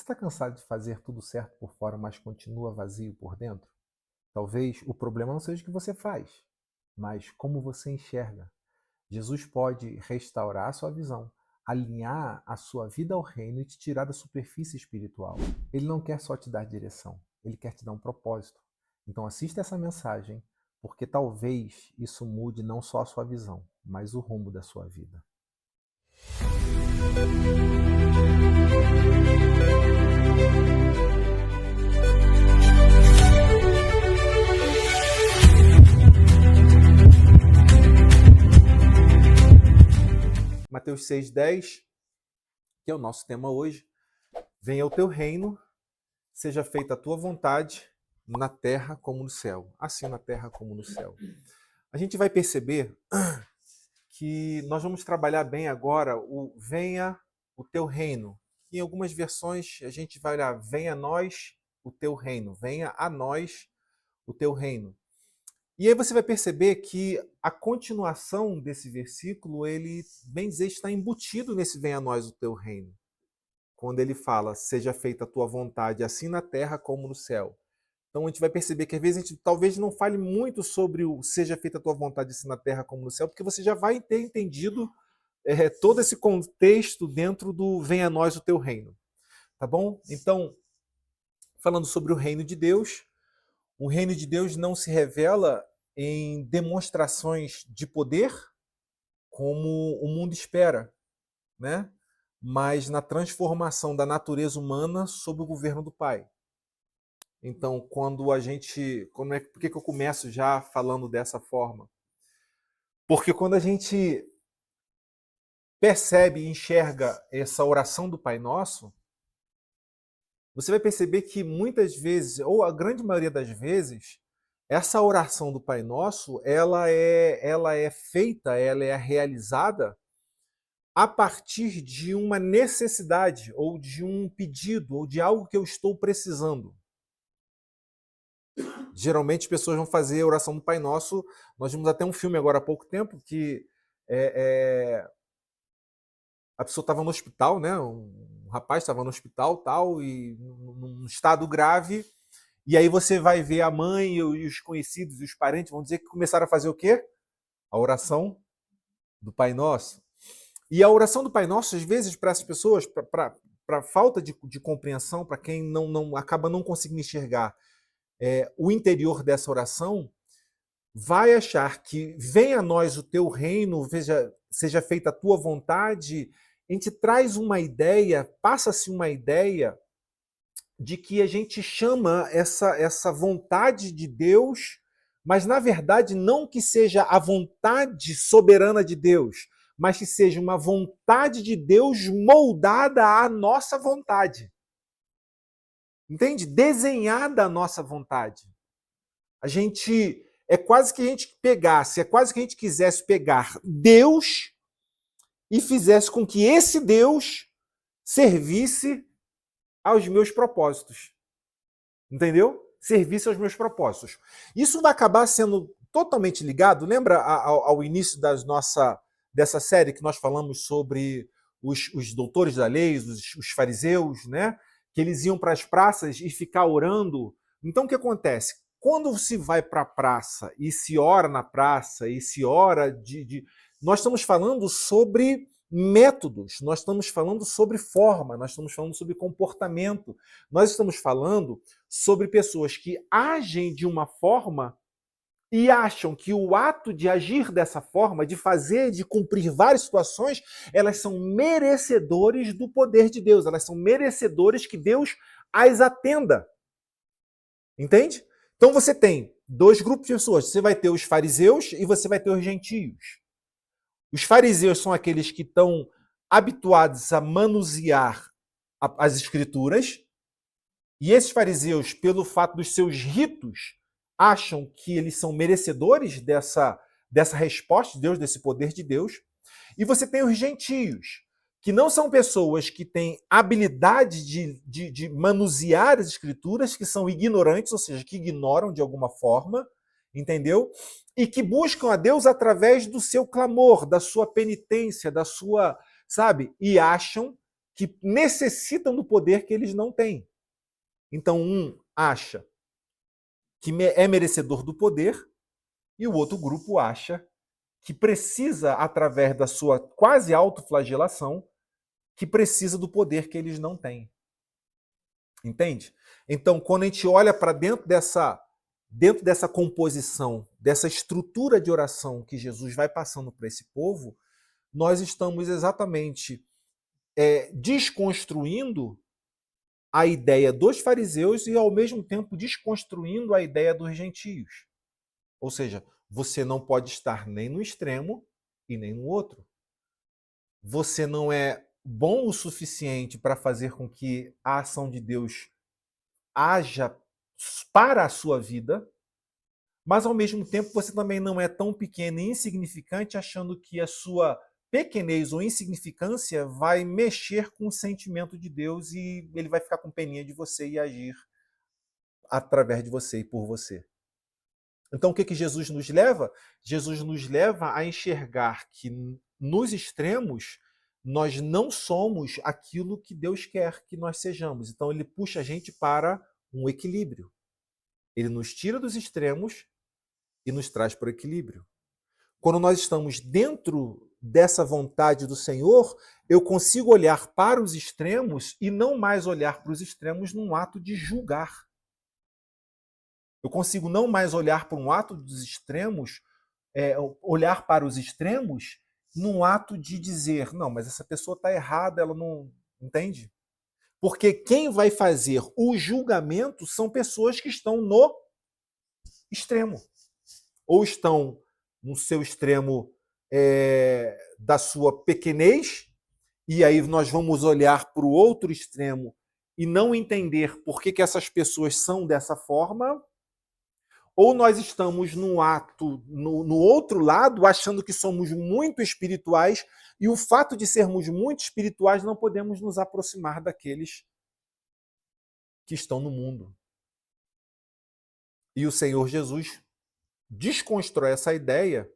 está cansado de fazer tudo certo por fora, mas continua vazio por dentro? Talvez o problema não seja o que você faz, mas como você enxerga. Jesus pode restaurar a sua visão, alinhar a sua vida ao reino e te tirar da superfície espiritual. Ele não quer só te dar direção, ele quer te dar um propósito. Então assista essa mensagem, porque talvez isso mude não só a sua visão, mas o rumo da sua vida. Mateus 6,10, que é o nosso tema hoje. Venha o teu reino, seja feita a tua vontade, na terra como no céu. Assim na terra como no céu. A gente vai perceber que nós vamos trabalhar bem agora o venha o teu reino. Em algumas versões a gente vai olhar, venha a nós o teu reino, venha a nós o teu reino. E aí você vai perceber que a continuação desse versículo, ele, bem dizer, está embutido nesse venha a nós o teu reino. Quando ele fala, seja feita a tua vontade, assim na terra como no céu. Então a gente vai perceber que às vezes a gente talvez não fale muito sobre o seja feita a tua vontade, assim na terra como no céu, porque você já vai ter entendido todo esse contexto dentro do venha a nós o teu reino. Tá bom? Então, falando sobre o reino de Deus, o reino de Deus não se revela em demonstrações de poder, como o mundo espera, né? Mas na transformação da natureza humana sob o governo do Pai. Então, por que eu começo já falando dessa forma? Porque quando a gente percebe e enxerga essa oração do Pai Nosso, você vai perceber que muitas vezes, ou a grande maioria das vezes, essa oração do Pai Nosso, ela é feita, ela é realizada a partir de uma necessidade, ou de um pedido, ou de algo que eu estou precisando. Geralmente as pessoas vão fazer a oração do Pai Nosso. Nós vimos até um filme agora há pouco tempo que a pessoa estava no hospital, né? Um rapaz estava no hospital tal, e num estado grave. E aí você vai ver a mãe e os conhecidos e os parentes vão dizer que começaram a fazer o quê? A oração do Pai Nosso. E a oração do Pai Nosso, às vezes, para essas pessoas, para falta de compreensão, para quem não acaba não conseguindo enxergar o interior dessa oração, vai achar que venha a nós o teu reino, seja feita a tua vontade. A gente traz uma ideia, passa-se uma ideia de que a gente chama essa vontade de Deus, mas na verdade não que seja a vontade soberana de Deus, mas que seja uma vontade de Deus moldada à nossa vontade. Entende? Desenhada à nossa vontade. É quase que a gente quisesse pegar Deus e fizesse com que esse Deus servisse aos meus propósitos. Entendeu? Servisse aos meus propósitos. Isso vai acabar sendo totalmente ligado, lembra ao início dessa série que nós falamos sobre os doutores da lei, os fariseus, né? Que eles iam para as praças e ficar orando. Então o que acontece? Quando se vai para a praça e se ora na praça e se ora nós estamos falando sobre métodos, nós estamos falando sobre forma, nós estamos falando sobre comportamento, nós estamos falando sobre pessoas que agem de uma forma e acham que o ato de agir dessa forma, de fazer, de cumprir várias situações, elas são merecedores do poder de Deus, elas são merecedores que Deus as atenda. Entende? Então você tem dois grupos de pessoas, você vai ter os fariseus e você vai ter os gentios. Os fariseus são aqueles que estão habituados a manusear as escrituras, e esses fariseus, pelo fato dos seus ritos, acham que eles são merecedores dessa resposta de Deus, desse poder de Deus. E você tem os gentios, que não são pessoas que têm habilidade de manusear as escrituras, que são ignorantes, ou seja, que ignoram de alguma forma, entendeu? E que buscam a Deus através do seu clamor, da sua penitência, da sua, sabe? E acham que necessitam do poder que eles não têm. Então, um acha que é merecedor do poder e o outro grupo acha que precisa, através da sua quase autoflagelação, que precisa do poder que eles não têm. Entende? Então, quando a gente olha para dentro dessa composição, dessa estrutura de oração que Jesus vai passando para esse povo, nós estamos exatamente desconstruindo a ideia dos fariseus e, ao mesmo tempo, desconstruindo a ideia dos gentios. Ou seja, você não pode estar nem no extremo e nem no outro. Você não é bom o suficiente para fazer com que a ação de Deus haja para a sua vida, mas, ao mesmo tempo, você também não é tão pequeno e insignificante achando que a sua pequenez ou insignificância vai mexer com o sentimento de Deus e ele vai ficar com peninha de você e agir através de você e por você. Então, o que Jesus nos leva? Jesus nos leva a enxergar que nos extremos nós não somos aquilo que Deus quer que nós sejamos. Então, ele puxa a gente para um equilíbrio. Ele nos tira dos extremos e nos traz para o equilíbrio. Quando nós estamos dentro dessa vontade do Senhor, eu consigo olhar para os extremos e não mais olhar para os extremos num ato de julgar. Eu consigo não mais olhar para um ato dos extremos, olhar para os extremos num ato de dizer, não, mas essa pessoa está errada, ela não... Entende? Porque quem vai fazer o julgamento são pessoas que estão no extremo. Ou estão no seu extremo da sua pequenez, e aí nós vamos olhar para o outro extremo e não entender por que essas pessoas são dessa forma, ou nós estamos no outro lado, achando que somos muito espirituais, e o fato de sermos muito espirituais não podemos nos aproximar daqueles que estão no mundo. E o Senhor Jesus desconstrói essa ideia.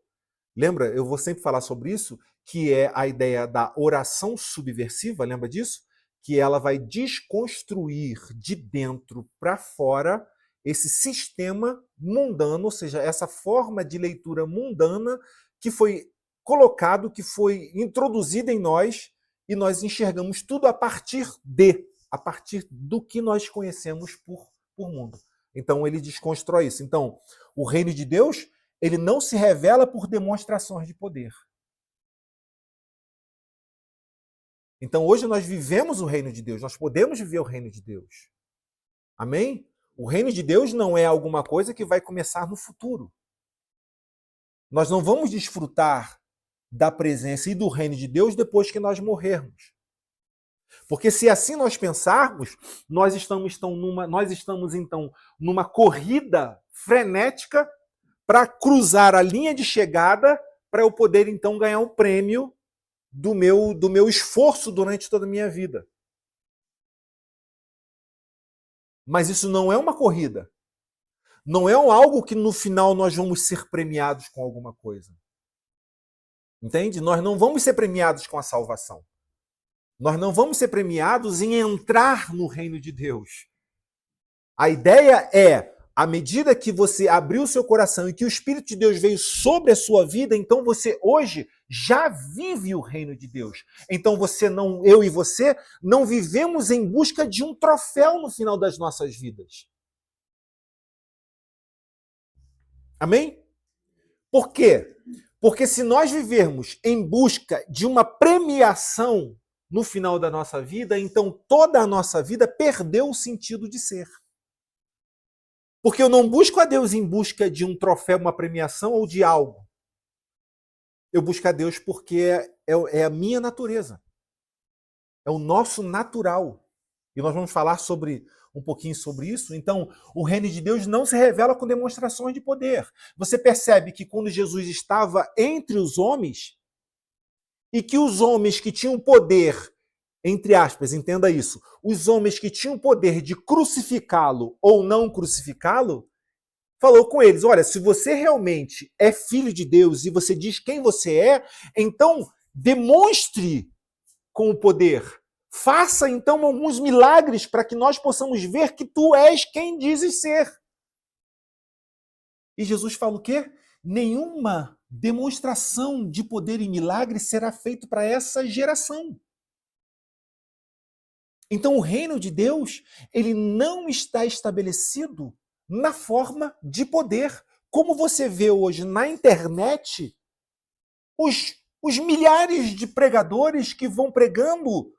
Lembra, eu vou sempre falar sobre isso, que é a ideia da oração subversiva, lembra disso? Que ela vai desconstruir de dentro para fora esse sistema mundano, ou seja, essa forma de leitura mundana que foi colocado, que foi introduzida em nós, e nós enxergamos tudo a partir do que nós conhecemos por mundo. Então ele desconstrói isso. Então, o reino de Deus, ele não se revela por demonstrações de poder. Então hoje nós vivemos o reino de Deus, nós podemos viver o reino de Deus. Amém? O reino de Deus não é alguma coisa que vai começar no futuro. Nós não vamos desfrutar da presença e do reino de Deus depois que nós morrermos. Porque se assim nós pensarmos, nós estamos então numa corrida frenética para cruzar a linha de chegada para eu poder então ganhar um prêmio do meu esforço durante toda a minha vida. Mas isso não é uma corrida. Não é algo que no final nós vamos ser premiados com alguma coisa. Entende? Nós não vamos ser premiados com a salvação. Nós não vamos ser premiados em entrar no reino de Deus. A ideia é, à medida que você abriu o seu coração e que o Espírito de Deus veio sobre a sua vida, então você hoje já vive o reino de Deus. Então eu e você não vivemos em busca de um troféu no final das nossas vidas. Amém? Por quê? Porque se nós vivermos em busca de uma premiação no final da nossa vida, então toda a nossa vida perdeu o sentido de ser. Porque eu não busco a Deus em busca de um troféu, uma premiação ou de algo. Eu busco a Deus porque é a minha natureza. É o nosso natural. E nós vamos falar um pouquinho sobre isso. Então, o reino de Deus não se revela com demonstrações de poder. Você percebe que quando Jesus estava entre os homens, e que os homens que tinham poder, entre aspas, entenda isso, os homens que tinham poder de crucificá-lo ou não crucificá-lo, falou com eles, olha, se você realmente é filho de Deus e você diz quem você é, então demonstre com o poder, Faça então alguns milagres para que nós possamos ver que tu és quem dizes ser. E Jesus fala o quê? Nenhuma demonstração de poder e milagre será feito para essa geração. Então o reino de Deus, ele não está estabelecido na forma de poder. Como você vê hoje na internet, os milhares de pregadores que vão pregando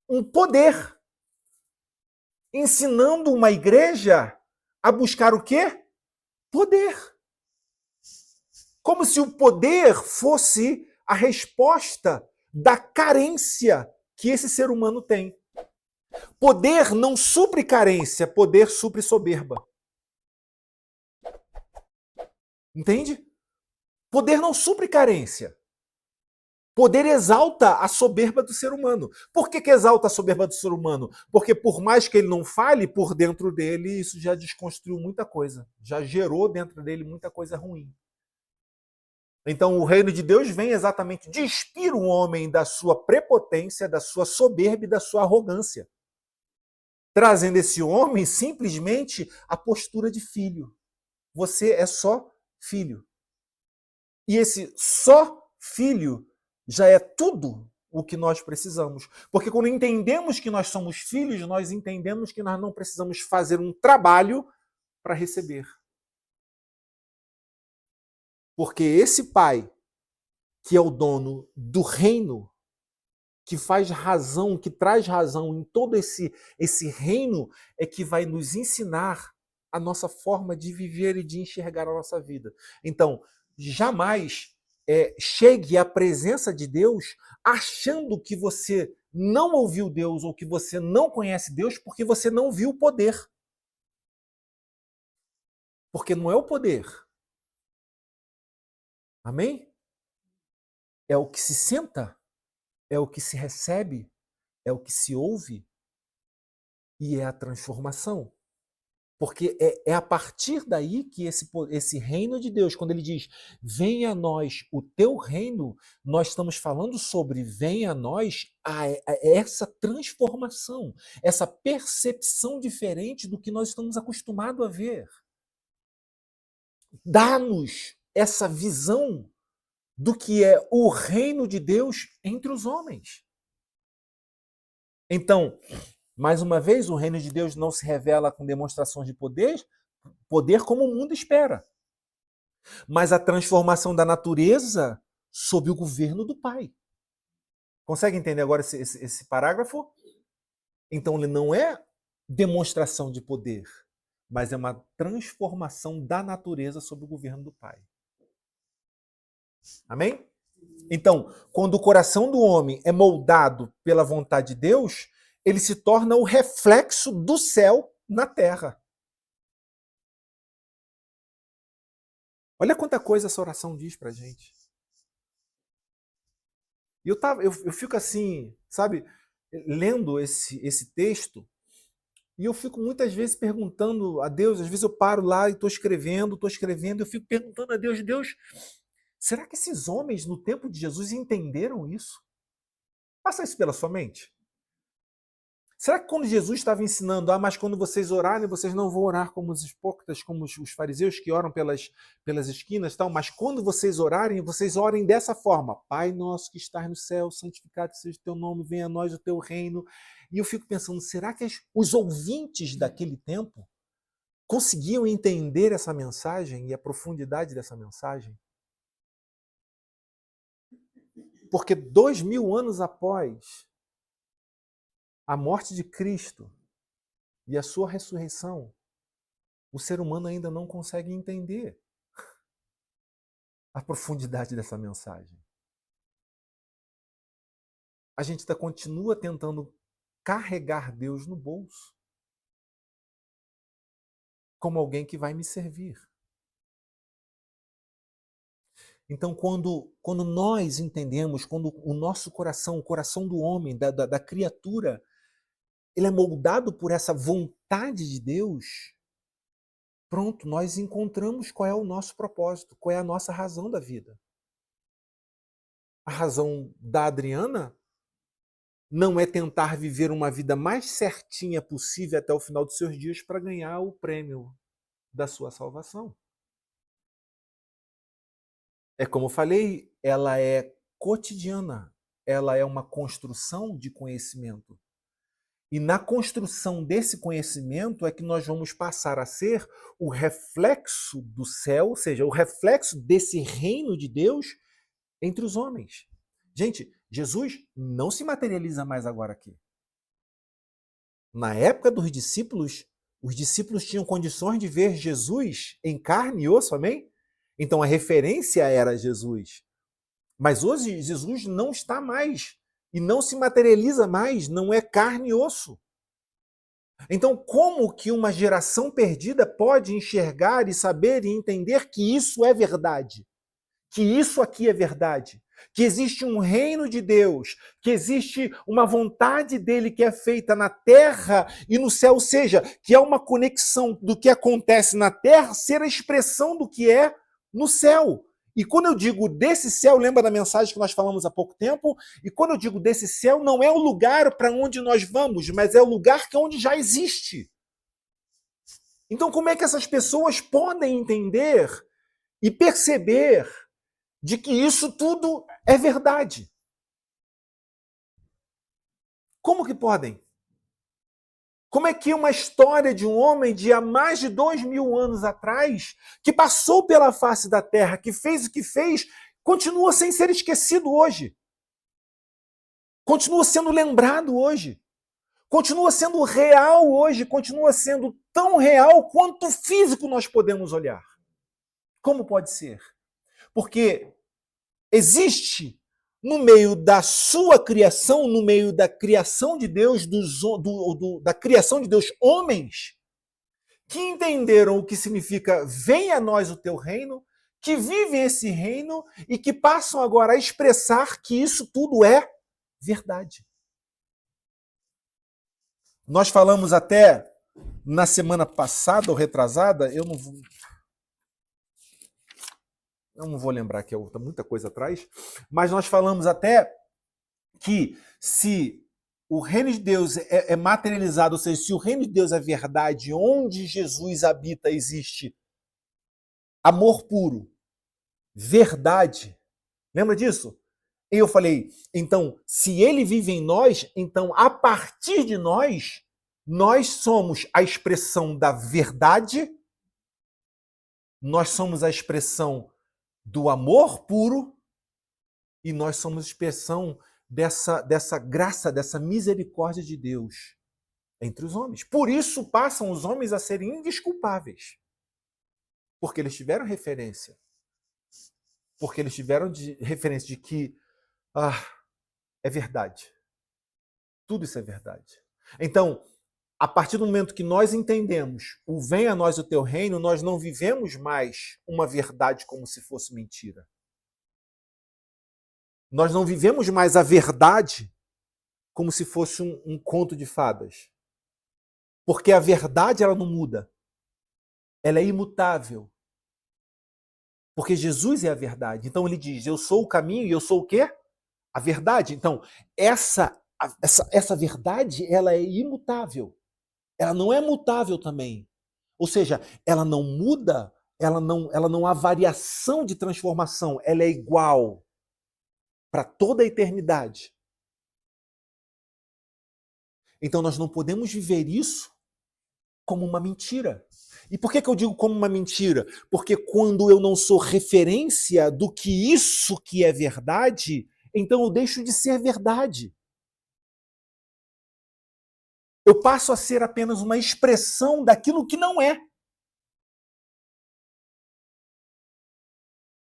um poder, ensinando uma igreja a buscar o quê? Poder. Como se o poder fosse a resposta da carência que esse ser humano tem. Poder não supre carência, poder supre soberba. Entende? Poder não supre carência. Poder exalta a soberba do ser humano. Por que exalta a soberba do ser humano? Porque por mais que ele não fale, por dentro dele isso já desconstruiu muita coisa. Já gerou dentro dele muita coisa ruim. Então o reino de Deus vem exatamente despir o homem da sua prepotência, da sua soberba e da sua arrogância. Trazendo esse homem simplesmente a postura de filho. Você é só filho. E esse só filho já é tudo o que nós precisamos. Porque quando entendemos que nós somos filhos, nós entendemos que nós não precisamos fazer um trabalho para receber. Porque esse pai, que é o dono do reino, que faz razão, que traz razão em todo esse reino, é que vai nos ensinar a nossa forma de viver e de enxergar a nossa vida. Então, jamais chegue à presença de Deus achando que você não ouviu Deus ou que você não conhece Deus porque você não viu o poder. Porque não é o poder. Amém? É o que se senta, é o que se recebe, é o que se ouve e é a transformação. Porque é a partir daí que esse reino de Deus, quando ele diz, venha a nós o teu reino, nós estamos falando sobre venha a nós essa transformação, essa percepção diferente do que nós estamos acostumados a ver. Dá-nos essa visão do que é o reino de Deus entre os homens. Então, mais uma vez, o reino de Deus não se revela com demonstrações de poder como o mundo espera. Mas a transformação da natureza sob o governo do Pai. Consegue entender agora esse parágrafo? Então ele não é demonstração de poder, mas é uma transformação da natureza sob o governo do Pai. Amém? Então, quando o coração do homem é moldado pela vontade de Deus, ele se torna o reflexo do céu na terra. Olha quanta coisa essa oração diz pra gente. E eu fico assim, sabe, lendo esse texto, e eu fico muitas vezes perguntando a Deus, às vezes eu paro lá e estou escrevendo, eu fico perguntando a Deus, Deus, será que esses homens no tempo de Jesus entenderam isso? Passa isso pela sua mente. Será que quando Jesus estava ensinando, mas quando vocês orarem, vocês não vão orar como os hipócritas, como os fariseus que oram pelas esquinas, tal, mas quando vocês orarem, vocês orem dessa forma: Pai nosso que estás no céu, santificado seja o teu nome, venha a nós o teu reino. E eu fico pensando, será que os ouvintes daquele tempo conseguiam entender essa mensagem e a profundidade dessa mensagem? Porque 2000 anos após a morte de Cristo e a sua ressurreição, o ser humano ainda não consegue entender a profundidade dessa mensagem. A gente continua tentando carregar Deus no bolso como alguém que vai me servir. Então, quando nós entendemos, quando o nosso coração, o coração do homem, da criatura, ele é moldado por essa vontade de Deus, pronto, nós encontramos qual é o nosso propósito, qual é a nossa razão da vida. A razão da Adriana não é tentar viver uma vida mais certinha possível até o final dos seus dias para ganhar o prêmio da sua salvação. É como eu falei, ela é cotidiana, ela é uma construção de conhecimento. E na construção desse conhecimento é que nós vamos passar a ser o reflexo do céu, ou seja, o reflexo desse reino de Deus entre os homens. Gente, Jesus não se materializa mais agora aqui. Na época dos discípulos, os discípulos tinham condições de ver Jesus em carne e osso, amém? Então a referência era Jesus. Mas hoje Jesus não está mais e não se materializa mais, não é carne e osso. Então, como que uma geração perdida pode enxergar e saber e entender que isso é verdade? Que isso aqui é verdade? Que existe um reino de Deus, que existe uma vontade dele que é feita na terra e no céu, ou seja, que há uma conexão do que acontece na terra ser a expressão do que é no céu. E quando eu digo desse céu, lembra da mensagem que nós falamos há pouco tempo? E quando eu digo desse céu, não é o lugar para onde nós vamos, mas é o lugar que é onde já existe. Então, como é que essas pessoas podem entender e perceber de que isso tudo é verdade? Como que podem? Como é que uma história de um homem de há mais de 2000 anos atrás, que passou pela face da terra, que fez o que fez, continua sem ser esquecido hoje? Continua sendo lembrado hoje? Continua sendo real hoje? Continua sendo tão real quanto físico nós podemos olhar? Como pode ser? Porque existe no meio da sua criação, no meio da criação de Deus, da criação de Deus, homens que entenderam o que significa venha a nós o teu reino, que vivem esse reino e que passam agora a expressar que isso tudo é verdade. Nós falamos até na semana passada ou retrasada, eu não vou lembrar que está muita coisa atrás, mas nós falamos até que se o reino de Deus é materializado, ou seja, se o reino de Deus é verdade, onde Jesus habita existe amor puro, verdade. Lembra disso? E eu falei, então, se ele vive em nós, então a partir de nós, nós somos a expressão da verdade, nós somos a expressão do amor puro e nós somos a expressão dessa graça, dessa misericórdia de Deus entre os homens. Por isso passam os homens a serem indesculpáveis. Porque eles tiveram referência. Porque eles tiveram referência de que é verdade. Tudo isso é verdade. Então, a partir do momento que nós entendemos o venha a nós o teu reino, nós não vivemos mais uma verdade como se fosse mentira. Nós não vivemos mais a verdade como se fosse um conto de fadas. Porque a verdade ela não muda. Ela é imutável. Porque Jesus é a verdade. Então ele diz, eu sou o caminho e eu sou o quê? A verdade. Então, essa verdade ela é imutável. Ela não é mutável também. Ou seja, ela não muda, ela não há variação de transformação, ela é igual para toda a eternidade. Então nós não podemos viver isso como uma mentira. E por que eu digo como uma mentira? Porque quando eu não sou referência do que isso que é verdade, então eu deixo de ser verdade. Eu passo a ser apenas uma expressão daquilo que não é.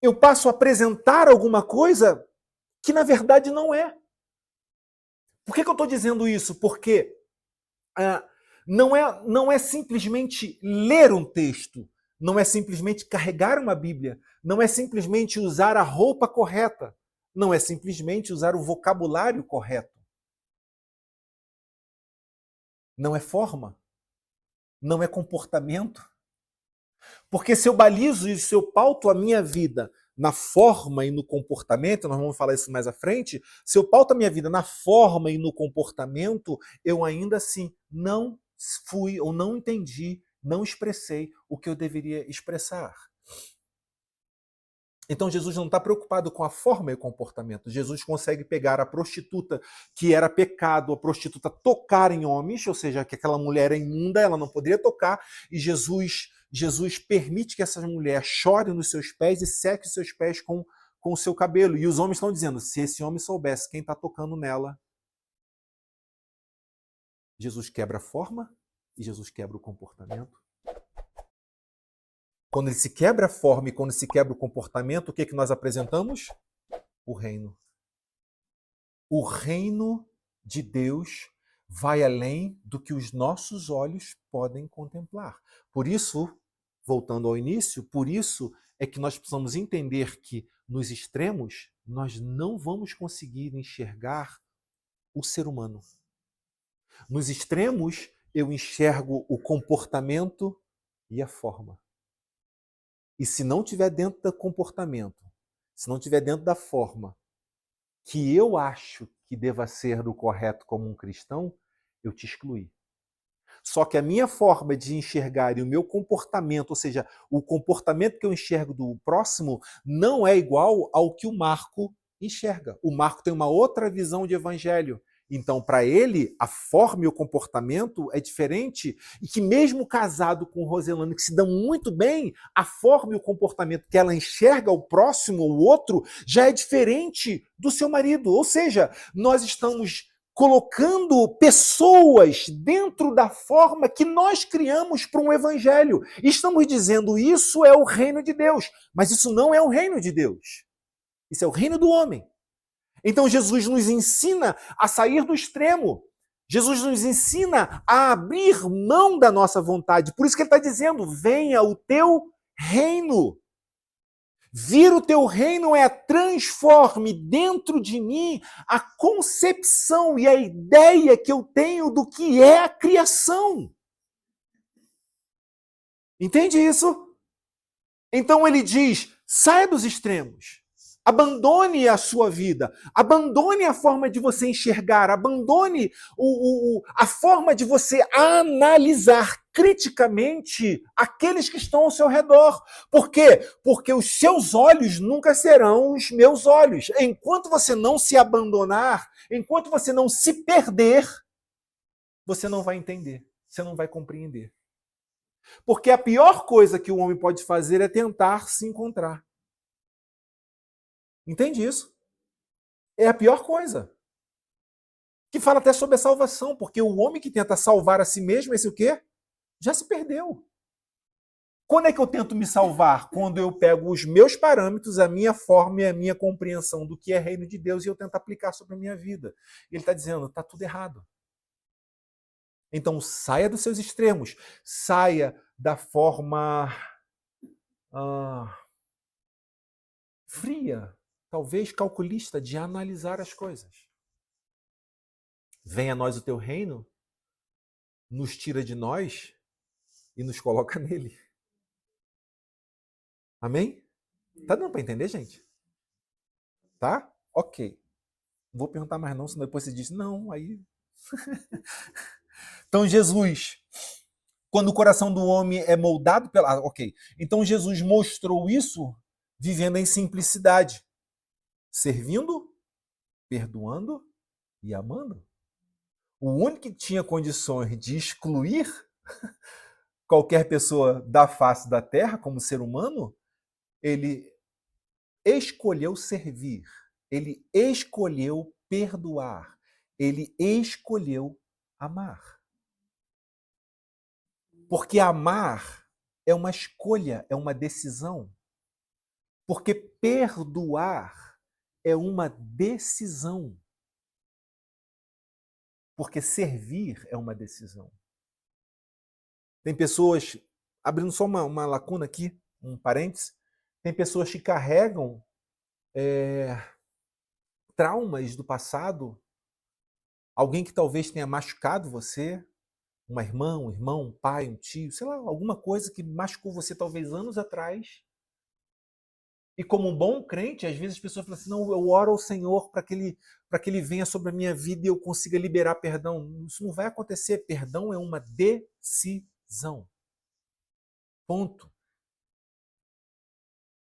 Eu passo a apresentar alguma coisa que na verdade não é. Por que eu estou dizendo isso? Porque não é simplesmente ler um texto, não é simplesmente carregar uma Bíblia, não é simplesmente usar a roupa correta, não é simplesmente usar o vocabulário correto. Não é forma, não é comportamento. Porque se eu balizo e se eu pauto a minha vida na forma e no comportamento, nós vamos falar isso mais à frente, se eu pauto a minha vida na forma e no comportamento, eu ainda assim não fui ou não entendi, não expressei o que eu deveria expressar. Então Jesus não está preocupado com a forma e o comportamento. Jesus consegue pegar a prostituta, que era pecado, a prostituta tocar em homens, ou seja, que aquela mulher é imunda, ela não poderia tocar, e Jesus permite que essa mulher chore nos seus pés e seque os seus pés com o seu cabelo. E os homens estão dizendo, se esse homem soubesse quem está tocando nela, Jesus quebra a forma e Jesus quebra o comportamento. Quando ele se quebra a forma e quando se quebra o comportamento, o que nós apresentamos? O reino. O reino de Deus vai além do que os nossos olhos podem contemplar. Por isso, voltando ao início, por isso é que nós precisamos entender que nos extremos nós não vamos conseguir enxergar o ser humano. Nos extremos eu enxergo o comportamento e a forma. E se não tiver dentro do comportamento, se não tiver dentro da forma que eu acho que deva ser o correto como um cristão, eu te excluí. Só que a minha forma de enxergar e o meu comportamento, ou seja, o comportamento que eu enxergo do próximo, não é igual ao que o Marco enxerga. O Marco tem uma outra visão de evangelho. Então, para ele, a forma e o comportamento é diferente e que mesmo casado com Roselane, que se dão muito bem, a forma e o comportamento que ela enxerga o próximo, o outro, já é diferente do seu marido. Ou seja, nós estamos colocando pessoas dentro da forma que nós criamos para um evangelho. E estamos dizendo, isso é o reino de Deus. Mas isso não é o reino de Deus. Isso é o reino do homem. Então Jesus nos ensina a sair do extremo. Jesus nos ensina a abrir mão da nossa vontade. Por isso que ele está dizendo, venha o teu reino. Vir o teu reino é transforme dentro de mim a concepção e a ideia que eu tenho do que é a criação. Entende isso? Então ele diz, saia dos extremos. Abandone a sua vida, abandone a forma de você enxergar, abandone a forma de você analisar criticamente aqueles que estão ao seu redor. Por quê? Porque os seus olhos nunca serão os meus olhos. Enquanto você não se abandonar, enquanto você não se perder, você não vai entender, você não vai compreender. Porque a pior coisa que o homem pode fazer é tentar se encontrar. Entende isso? É a pior coisa. Que fala até sobre a salvação, porque o homem que tenta salvar a si mesmo, esse o quê? Já se perdeu. Quando é que eu tento me salvar? Quando eu pego os meus parâmetros, a minha forma e a minha compreensão do que é reino de Deus e eu tento aplicar sobre a minha vida. Ele está dizendo, está tudo errado. Então saia dos seus extremos, saia da forma fria, talvez calculista, de analisar as coisas. Venha a nós o teu reino, nos tira de nós e nos coloca nele. Amém? Tá dando para entender, gente? Tá? Ok. Não vou perguntar mais não, senão depois você diz, não, aí... Então Jesus, quando o coração do homem é moldado pela... Ok. Então Jesus mostrou isso vivendo em simplicidade. Servindo, perdoando e amando. O único que tinha condições de excluir qualquer pessoa da face da terra como ser humano, ele escolheu servir, ele escolheu perdoar, ele escolheu amar. Porque amar é uma escolha, é uma decisão. Porque perdoar é uma decisão. Porque servir é uma decisão. Tem pessoas, abrindo só uma lacuna aqui, um parênteses, tem pessoas que carregam traumas do passado, alguém que talvez tenha machucado você, uma irmã, um irmão, um pai, um tio, sei lá, alguma coisa que machucou você talvez anos atrás. E como um bom crente, às vezes as pessoas falam assim, não, eu oro ao Senhor para que ele venha sobre a minha vida e eu consiga liberar perdão. Isso não vai acontecer. Perdão é uma decisão. Ponto.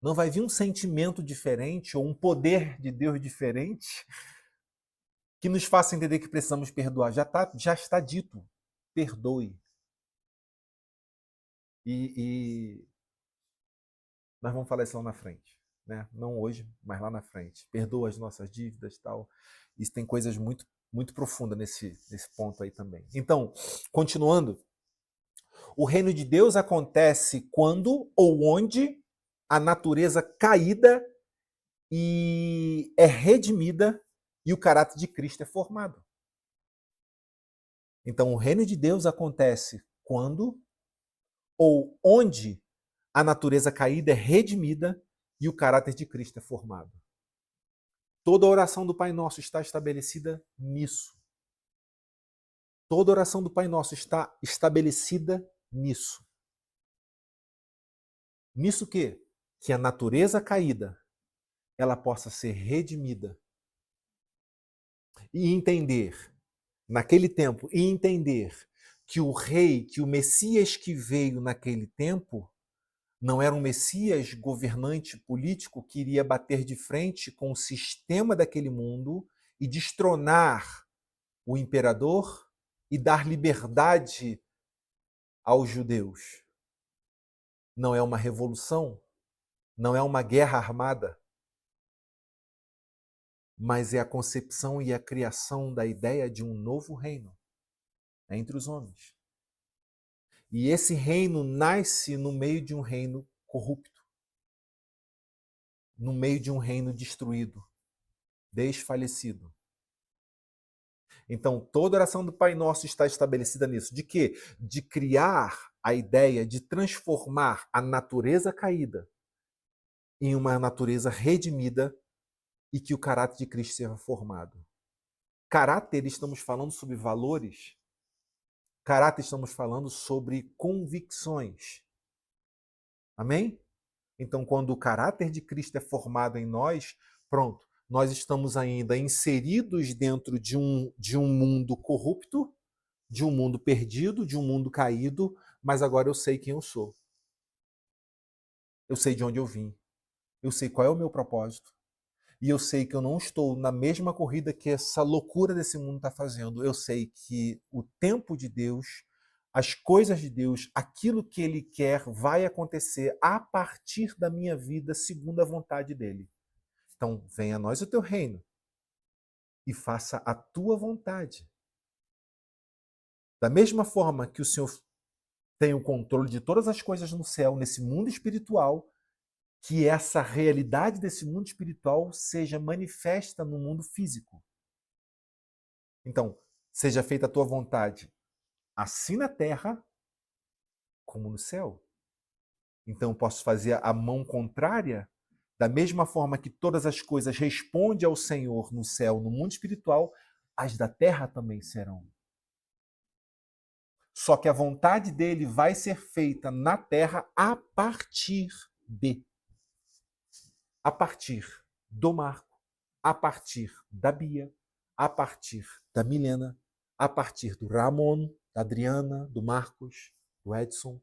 Não vai vir um sentimento diferente ou um poder de Deus diferente que nos faça entender que precisamos perdoar. Já está dito. Perdoe. E nós vamos falar isso lá na frente. Né? Não hoje, mas lá na frente. Perdoa as nossas dívidas e tal. Isso tem coisas muito, muito profundas nesse ponto aí também. Então, continuando, o reino de Deus acontece quando ou onde a natureza caída e é redimida e o caráter de Cristo é formado. Então, o reino de Deus acontece quando ou onde a natureza caída é redimida e o caráter de Cristo é formado. Toda a oração do Pai Nosso está estabelecida nisso. Toda a oração do Pai Nosso está estabelecida nisso. Nisso o quê? Que a natureza caída ela possa ser redimida. E entender, naquele tempo, e entender que o rei, que o Messias que veio naquele tempo, não era um Messias governante político que iria bater de frente com o sistema daquele mundo e destronar o imperador e dar liberdade aos judeus. Não é uma revolução, não é uma guerra armada, mas é a concepção e a criação da ideia de um novo reino entre os homens. E esse reino nasce no meio de um reino corrupto, no meio de um reino destruído, desfalecido. Então, toda oração do Pai Nosso está estabelecida nisso. De quê? De criar a ideia de transformar a natureza caída em uma natureza redimida e que o caráter de Cristo seja formado. Caráter, estamos falando sobre valores. Caráter, estamos falando sobre convicções. Amém? Então, quando o caráter de Cristo é formado em nós, pronto, nós estamos ainda inseridos dentro de um mundo corrupto, de um mundo perdido, de um mundo caído, mas agora eu sei quem eu sou. Eu sei de onde eu vim. Eu sei qual é o meu propósito. E eu sei que eu não estou na mesma corrida que essa loucura desse mundo está fazendo. Eu sei que o tempo de Deus, as coisas de Deus, aquilo que Ele quer vai acontecer a partir da minha vida segundo a vontade dEle. Então, venha a nós o teu reino e faça a tua vontade. Da mesma forma que o Senhor tem o controle de todas as coisas no céu, nesse mundo espiritual, que essa realidade desse mundo espiritual seja manifesta no mundo físico. Então, seja feita a tua vontade, assim na terra como no céu. Então, eu posso fazer a mão contrária, da mesma forma que todas as coisas respondem ao Senhor no céu, no mundo espiritual, as da terra também serão. Só que a vontade dele vai ser feita na terra a partir do Marco, a partir da Bia, a partir da Milena, a partir do Ramon, da Adriana, do Marcos, do Edson,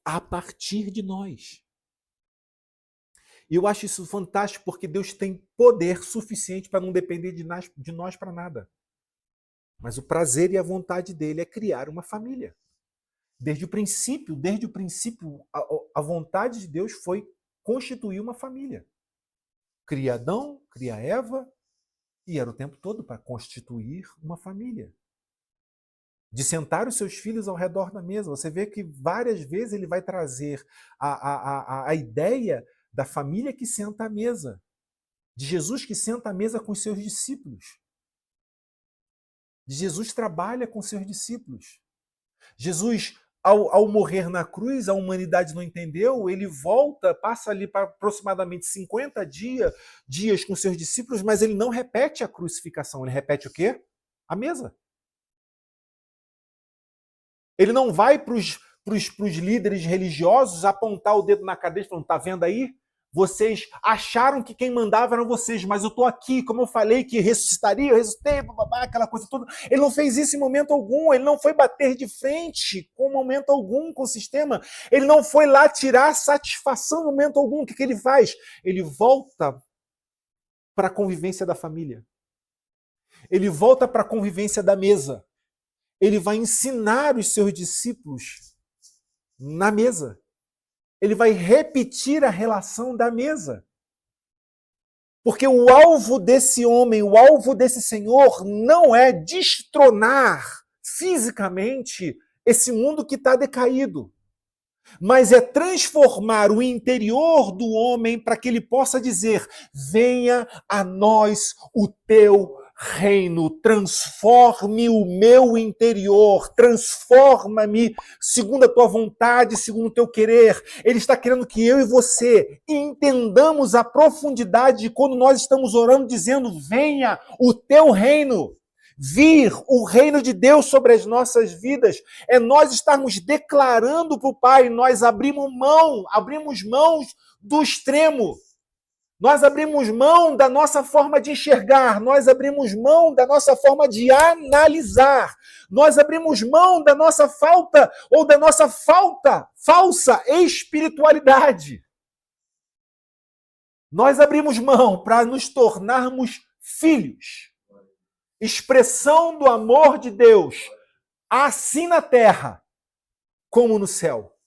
a partir de nós. E eu acho isso fantástico porque Deus tem poder suficiente para não depender de nós para nada. Mas o prazer e a vontade dele é criar uma família. Desde o princípio, a vontade de Deus foi constituir uma família. Cria Adão, cria Eva, e era o tempo todo para constituir uma família. De sentar os seus filhos ao redor da mesa. Você vê que várias vezes ele vai trazer a ideia da família que senta à mesa. De Jesus que senta à mesa com os seus discípulos. De Jesus trabalha com seus discípulos. Jesus, ao morrer na cruz, a humanidade não entendeu, ele volta, passa ali para aproximadamente 50 dias com seus discípulos, mas ele não repete a crucificação, ele repete o quê? A mesa. Ele não vai para os líderes religiosos apontar o dedo na cabeça falando, tá vendo aí? Vocês acharam que quem mandava eram vocês, mas eu estou aqui, como eu falei que ressuscitaria, eu ressuscitei, babá, aquela coisa toda. Ele não fez isso em momento algum, ele não foi bater de frente com momento algum com o sistema, ele não foi lá tirar satisfação em momento algum. O que ele faz? Ele volta para a convivência da família. Ele volta para a convivência da mesa. Ele vai ensinar os seus discípulos na mesa. Ele vai repetir a relação da mesa. Porque o alvo desse homem, o alvo desse senhor, não é destronar fisicamente esse mundo que está decaído, mas é transformar o interior do homem para que ele possa dizer: venha a nós o teu reino, transforme o meu interior, transforma-me segundo a tua vontade, segundo o teu querer. Ele está querendo que eu e você entendamos a profundidade de quando nós estamos orando, dizendo: venha o teu reino. Vir o reino de Deus sobre as nossas vidas é nós estarmos declarando para o Pai. Nós abrimos mão do extremo. Nós abrimos mão da nossa forma de enxergar, nós abrimos mão da nossa forma de analisar, nós abrimos mão da nossa falta ou da nossa falsa espiritualidade. Nós abrimos mão para nos tornarmos filhos, expressão do amor de Deus, assim na terra como no céu.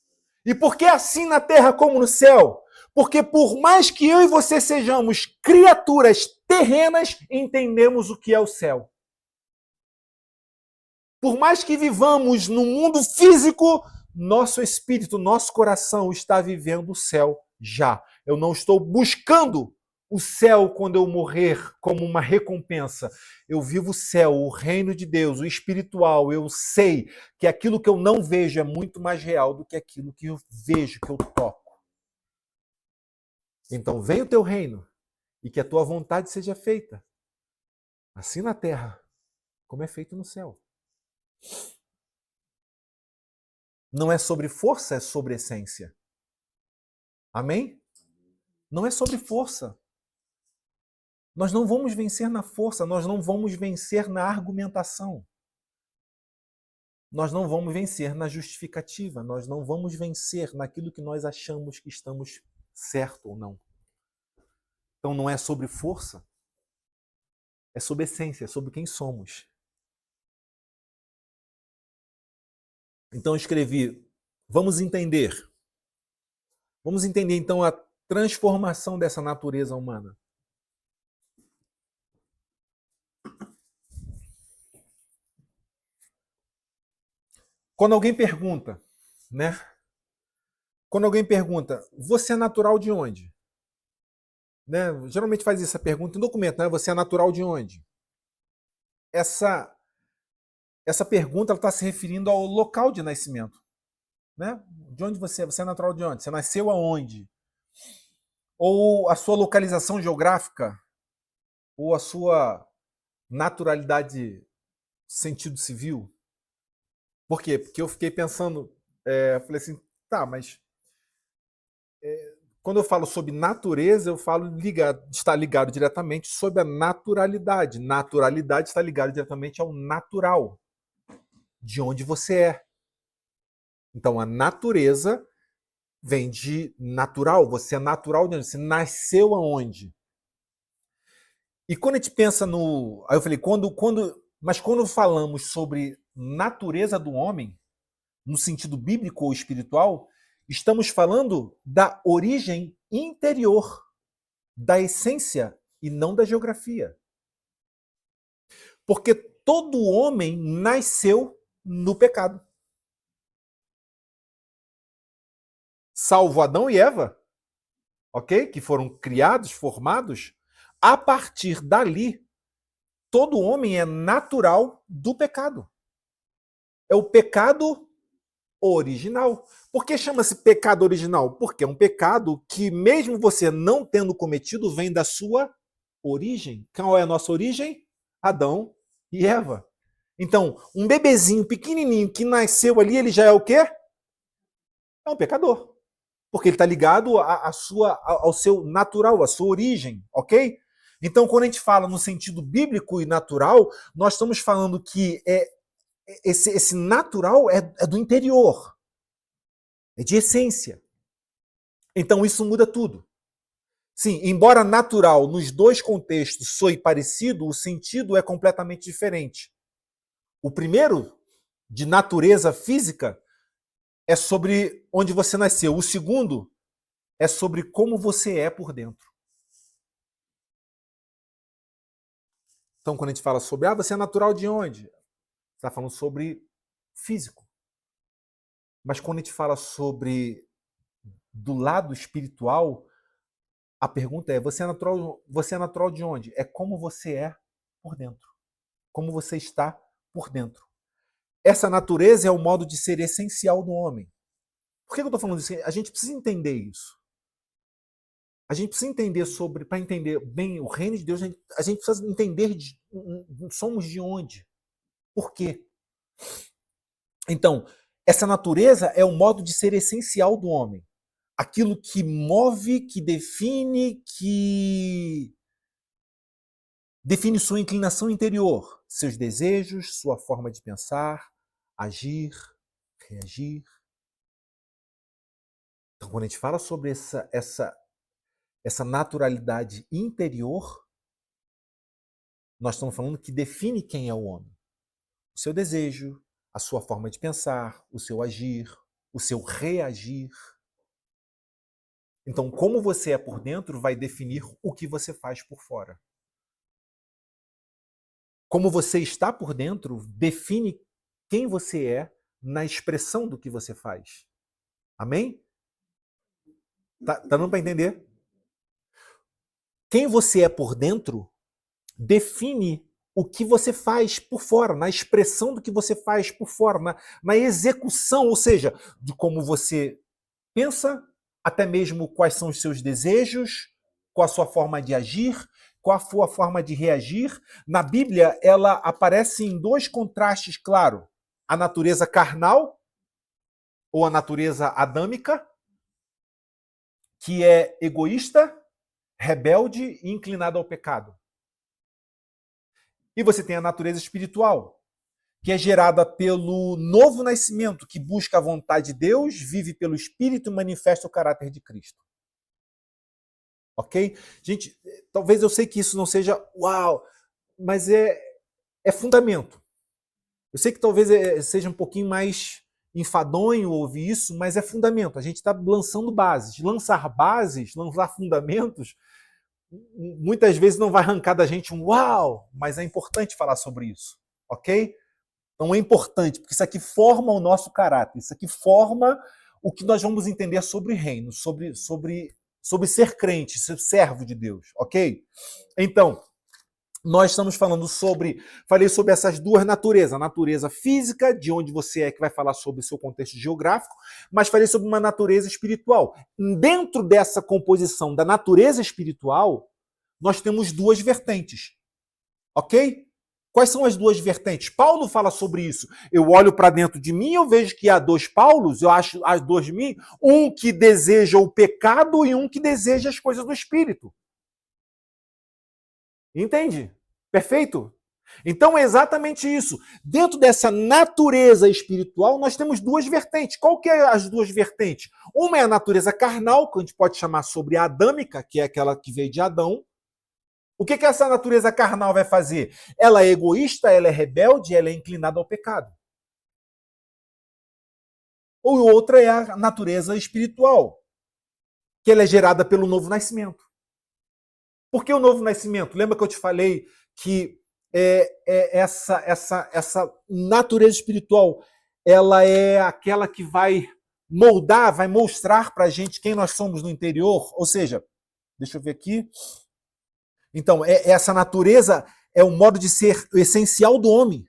E por que assim na terra como no céu? Porque por mais que eu e você sejamos criaturas terrenas, entendemos o que é o céu. Por mais que vivamos no mundo físico, nosso espírito, nosso coração está vivendo o céu já. Eu não estou buscando o céu quando eu morrer como uma recompensa. Eu vivo o céu, o reino de Deus, o espiritual. Eu sei que aquilo que eu não vejo é muito mais real do que aquilo que eu vejo, que eu toco. Então venha o teu reino e que a tua vontade seja feita, assim na terra, como é feito no céu. Não é sobre força, é sobre essência. Amém? Não é sobre força. Nós não vamos vencer na força, nós não vamos vencer na argumentação. Nós não vamos vencer na justificativa, nós não vamos vencer naquilo que nós achamos que estamos certo ou não. Então não é sobre força, é sobre essência, é sobre quem somos. Então eu escrevi, vamos entender então a transformação dessa natureza humana. Quando alguém pergunta, né? Quando alguém pergunta, você é natural de onde? Né? Geralmente faz essa pergunta em documento, né? Você é natural de onde? Essa pergunta está se referindo ao local de nascimento. Né? De onde você é? Você é natural de onde? Você nasceu aonde? Ou a sua localização geográfica? Ou a sua naturalidade sentido civil? Por quê? Porque eu fiquei pensando, falei assim, tá, mas quando eu falo sobre natureza, eu falo está ligado diretamente sobre a naturalidade. Naturalidade está ligado diretamente ao natural, de onde você é. Então, a natureza vem de natural. Você é natural de onde? Você nasceu aonde? E quando a gente pensa no... Aí eu falei, mas quando falamos sobre natureza do homem, no sentido bíblico ou espiritual, estamos falando da origem interior, da essência e não da geografia. Porque todo homem nasceu no pecado. Salvo Adão e Eva, ok? Que foram criados, formados. A partir dali, todo homem é natural do pecado. É o pecado original. Por que chama-se pecado original? Porque é um pecado que, mesmo você não tendo cometido, vem da sua origem. Qual é a nossa origem? Adão e Eva. Então, um bebezinho pequenininho que nasceu ali, ele já é o quê? É um pecador. Porque ele está ligado ao seu natural, à sua origem, ok? Então, quando a gente fala no sentido bíblico e natural, nós estamos falando que esse natural é do interior, é de essência. Então, isso muda tudo. Sim, embora natural nos dois contextos soe parecido, o sentido é completamente diferente. O primeiro, de natureza física, é sobre onde você nasceu. O segundo é sobre como você é por dentro. Então, quando a gente fala sobre, você é natural de onde? Você está falando sobre físico. Mas quando a gente fala sobre do lado espiritual, a pergunta é, você é natural de onde? É como você é por dentro. Como você está por dentro. Essa natureza é o modo de ser essencial do homem. Por que eu estou falando isso? A gente precisa entender isso. A gente precisa entender para entender bem o reino de Deus, a gente precisa entender somos de onde. Por quê? Então, essa natureza é o modo de ser essencial do homem. Aquilo que move, que define sua inclinação interior, seus desejos, sua forma de pensar, agir, reagir. Então, quando a gente fala sobre essa naturalidade interior, nós estamos falando que define quem é o homem. O seu desejo, a sua forma de pensar, o seu agir, o seu reagir. Então, como você é por dentro vai definir o que você faz por fora. Como você está por dentro define quem você é na expressão do que você faz. Amém? Tá dando para entender? Quem você é por dentro define o que você faz por fora, na expressão do que você faz por fora, na execução, ou seja, de como você pensa, até mesmo quais são os seus desejos, qual a sua forma de agir, qual a sua forma de reagir. Na Bíblia, ela aparece em dois contrastes, claro. A natureza carnal, ou a natureza adâmica, que é egoísta, rebelde e inclinada ao pecado. E você tem a natureza espiritual, que é gerada pelo novo nascimento, que busca a vontade de Deus, vive pelo Espírito e manifesta o caráter de Cristo. Ok? Gente, talvez eu sei que isso não seja uau, mas é fundamento. Eu sei que talvez seja um pouquinho mais enfadonho ouvir isso, mas é fundamento. A gente está lançando bases. Lançar bases, lançar fundamentos, muitas vezes não vai arrancar da gente um uau, mas é importante falar sobre isso. Ok? Então é importante, porque isso aqui forma o nosso caráter, isso aqui forma o que nós vamos entender sobre reino, sobre ser crente, ser servo de Deus, ok? Então, nós estamos falando falei sobre essas duas naturezas, a natureza física, de onde você é, que vai falar sobre o seu contexto geográfico, mas falei sobre uma natureza espiritual. Dentro dessa composição da natureza espiritual, nós temos duas vertentes, ok? Quais são as duas vertentes? Paulo fala sobre isso. Eu olho para dentro de mim, eu vejo que há dois Paulos, eu acho as dois de mim, um que deseja o pecado e um que deseja as coisas do Espírito. Entende? Perfeito? Então é exatamente isso. Dentro dessa natureza espiritual, nós temos duas vertentes. Qual que é as duas vertentes? Uma é a natureza carnal, que a gente pode chamar sobre a adâmica, que é aquela que veio de Adão. O que essa natureza carnal vai fazer? Ela é egoísta, ela é rebelde, ela é inclinada ao pecado. Ou outra é a natureza espiritual, que ela é gerada pelo novo nascimento. Por que o novo nascimento? Lembra que eu te falei que essa natureza espiritual, ela é aquela que vai moldar, vai mostrar para a gente quem nós somos no interior? Ou seja, deixa eu ver aqui. Então, essa natureza é o modo de ser essencial do homem.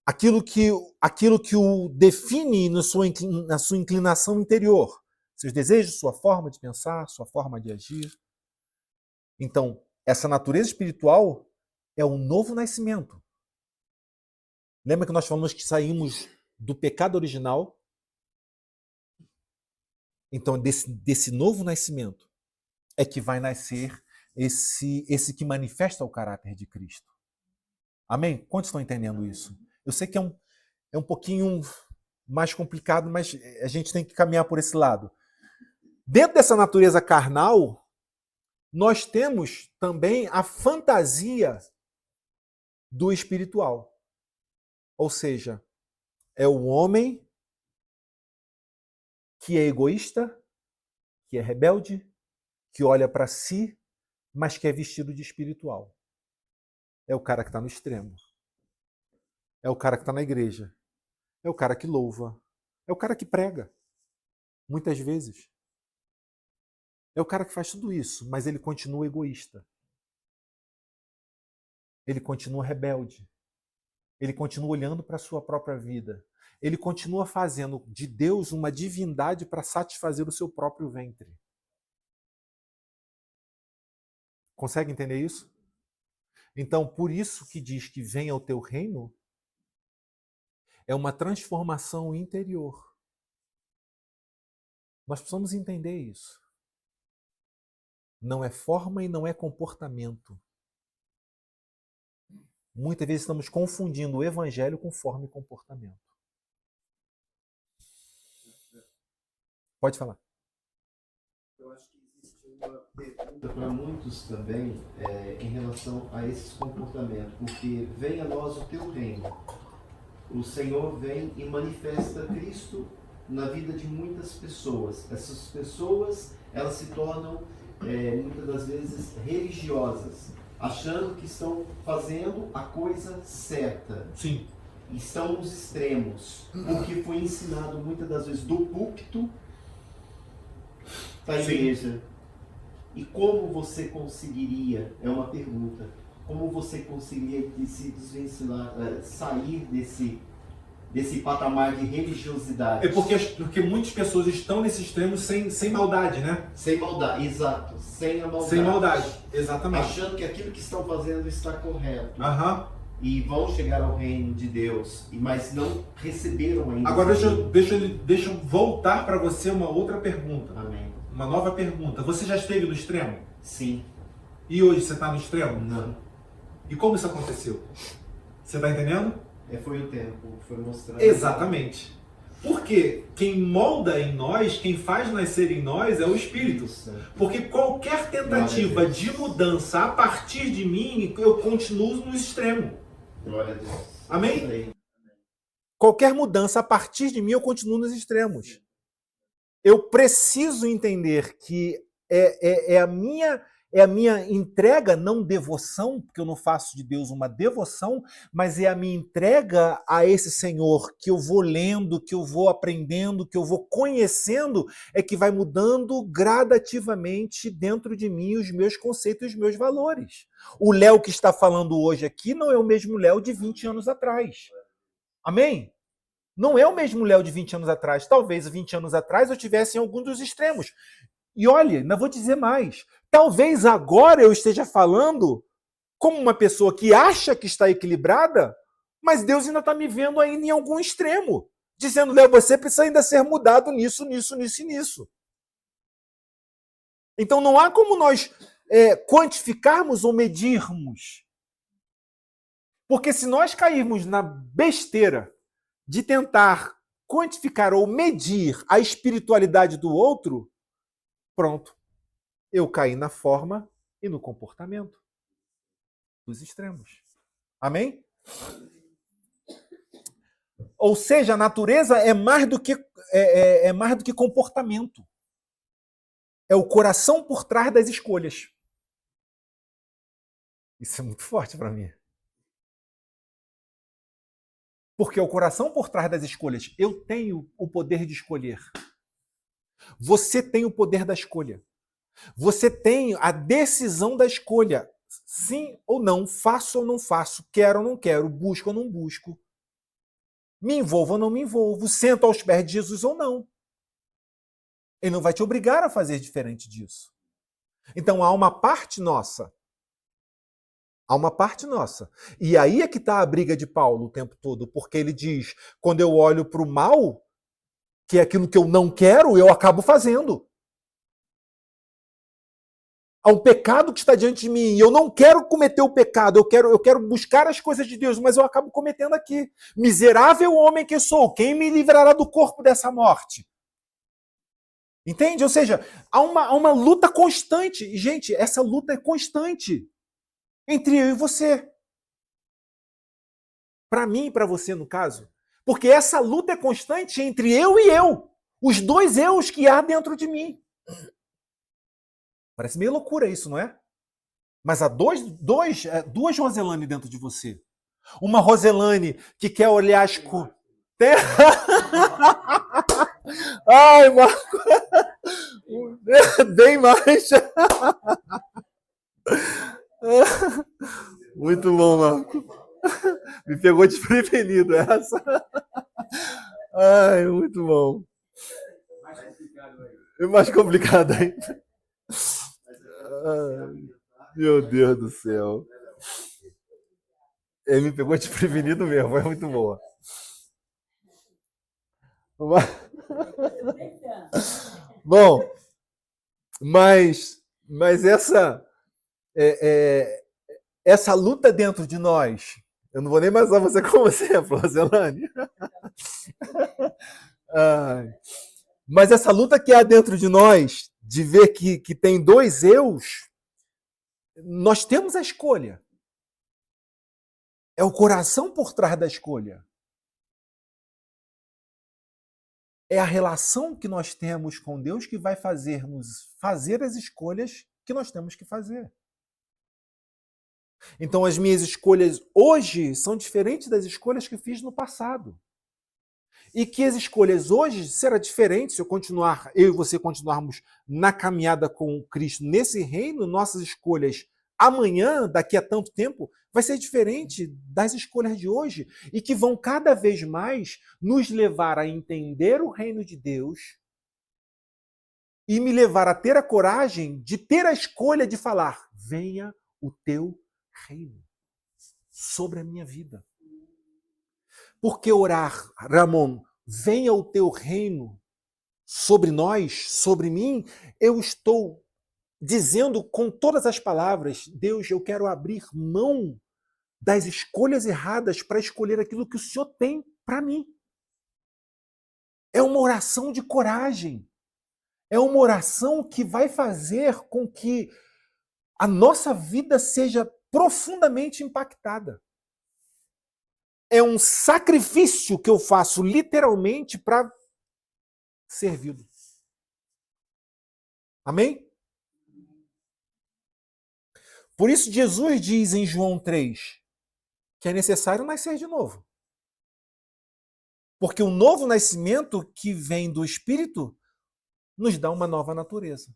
Aquilo que o define na sua inclinação interior. Seus desejos, sua forma de pensar, sua forma de agir. Então, essa natureza espiritual é um novo nascimento. Lembra que nós falamos que saímos do pecado original, Então, desse novo nascimento é que vai nascer esse que manifesta o caráter de Cristo. Amém? Quantos estão entendendo isso? Eu sei que é um pouquinho mais complicado, mas a gente tem que caminhar por esse lado. Dentro dessa natureza carnal, nós temos também a fantasia do espiritual. Ou seja, é o homem que é egoísta, que é rebelde, que olha para si, mas que é vestido de espiritual. É o cara que está no extremo. É o cara que está na igreja. É o cara que louva. É o cara que prega. Muitas vezes. É o cara que faz tudo isso, mas ele continua egoísta. Ele continua rebelde. Ele continua olhando para a sua própria vida. Ele continua fazendo de Deus uma divindade para satisfazer o seu próprio ventre. Consegue entender isso? Então, por isso que diz que venha o teu reino, é uma transformação interior. Nós precisamos entender isso. Não é forma e não é comportamento. Muitas vezes estamos confundindo o evangelho com forma e comportamento. Pode falar. Eu acho que existe uma pergunta para muitos também em relação a esses comportamentos, porque vem a nós o teu reino. O Senhor vem e manifesta Cristo na vida de muitas pessoas. Essas pessoas, elas se tornam muitas das vezes religiosas, achando que estão fazendo a coisa certa. Sim. Estão nos extremos, porque foi ensinado muitas das vezes do púlpito da igreja. E como você conseguiria, é uma pergunta, como você conseguiria se desvencilhar, sair desse patamar de religiosidade? É porque muitas pessoas estão nesse extremo sem maldade, né? Sem maldade, exato. Sem a maldade. Sem maldade, exatamente. Achando que aquilo que estão fazendo está correto. Aham. E vão chegar ao reino de Deus, mas não receberam ainda. Agora deixa eu voltar para você uma outra pergunta. Amém. Uma nova pergunta. Você já esteve no extremo? Sim. E hoje você está no extremo? Não. E como isso aconteceu? Você está entendendo? Foi o tempo, foi mostrando. Exatamente. Porque quem molda em nós, quem faz nascer em nós é o Espírito. Porque qualquer tentativa de mudança a partir de mim, eu continuo no extremo. Glória a Deus. Amém? Qualquer mudança a partir de mim, eu continuo nos extremos. Eu preciso entender que é a minha entrega, não devoção, porque eu não faço de Deus uma devoção, mas é a minha entrega a esse Senhor que eu vou lendo, que eu vou aprendendo, que eu vou conhecendo, é que vai mudando gradativamente dentro de mim os meus conceitos e os meus valores. O Léo que está falando hoje aqui não é o mesmo Léo de 20 anos atrás. Amém? Não é o mesmo Léo de 20 anos atrás. Talvez 20 anos atrás eu tivesse em algum dos extremos. E olha, ainda vou dizer mais. Talvez agora eu esteja falando como uma pessoa que acha que está equilibrada, mas Deus ainda está me vendo ainda em algum extremo. Dizendo, Léo, você precisa ainda ser mudado nisso, nisso, nisso e nisso. Então não há como nós quantificarmos ou medirmos. Porque se nós cairmos na besteira de tentar quantificar ou medir a espiritualidade do outro, pronto. Eu caí na forma e no comportamento dos extremos. Amém? Ou seja, a natureza é mais do que comportamento. É o coração por trás das escolhas. Isso é muito forte para mim. Porque é o coração por trás das escolhas. Eu tenho o poder de escolher. Você tem o poder da escolha. Você tem a decisão da escolha. Sim ou não, faço ou não faço, quero ou não quero, busco ou não busco. Me envolvo ou não me envolvo, sento aos pés de Jesus ou não. Ele não vai te obrigar a fazer diferente disso. Então há uma parte nossa. Há uma parte nossa. E aí é que está a briga de Paulo o tempo todo, porque ele diz, quando eu olho para o mal, que é aquilo que eu não quero, eu acabo fazendo. Há um pecado que está diante de mim, e eu não quero cometer o pecado, eu quero buscar as coisas de Deus, mas eu acabo cometendo aqui. Miserável homem que sou, quem me livrará do corpo dessa morte? Entende? Ou seja, há uma luta constante. E, gente, essa luta é constante entre eu e você. Para mim e para você, no caso. Porque essa luta é constante entre eu e eu. Os dois eus que há dentro de mim. Parece meio loucura isso, não é? Mas há duas Roselane dentro de você. Uma Roselane que quer olhar as coisas. Ai, Marco! Bem mais. Muito bom, Marco. Me pegou desprevenido essa. Ai, muito bom. É mais complicado ainda. Ai, meu Deus do céu. Ele me pegou desprevenido mesmo, é muito boa. Bom, mas essa luta dentro de nós, eu não vou nem mais usar você como exemplo, Roselane. Mas essa luta que há dentro de nós, de ver que tem dois eus, nós temos a escolha. É o coração por trás da escolha. É a relação que nós temos com Deus que vai fazer-nos fazer as escolhas que nós temos que fazer. Então, as minhas escolhas hoje são diferentes das escolhas que fiz no passado. E que as escolhas hoje serão diferentes se eu e você continuarmos na caminhada com Cristo nesse reino, nossas escolhas amanhã, daqui a tanto tempo, vai ser diferente das escolhas de hoje e que vão cada vez mais nos levar a entender o reino de Deus e me levar a ter a coragem de ter a escolha de falar: venha o teu reino sobre a minha vida. Porque orar, Ramon, venha o teu reino sobre nós, sobre mim, eu estou dizendo com todas as palavras: Deus, eu quero abrir mão das escolhas erradas para escolher aquilo que o Senhor tem para mim. É uma oração de coragem. É uma oração que vai fazer com que a nossa vida seja profundamente impactada. É um sacrifício que eu faço literalmente para servi-lo. Amém? Por isso Jesus diz em João 3 que é necessário nascer de novo. Porque o novo nascimento que vem do Espírito nos dá uma nova natureza.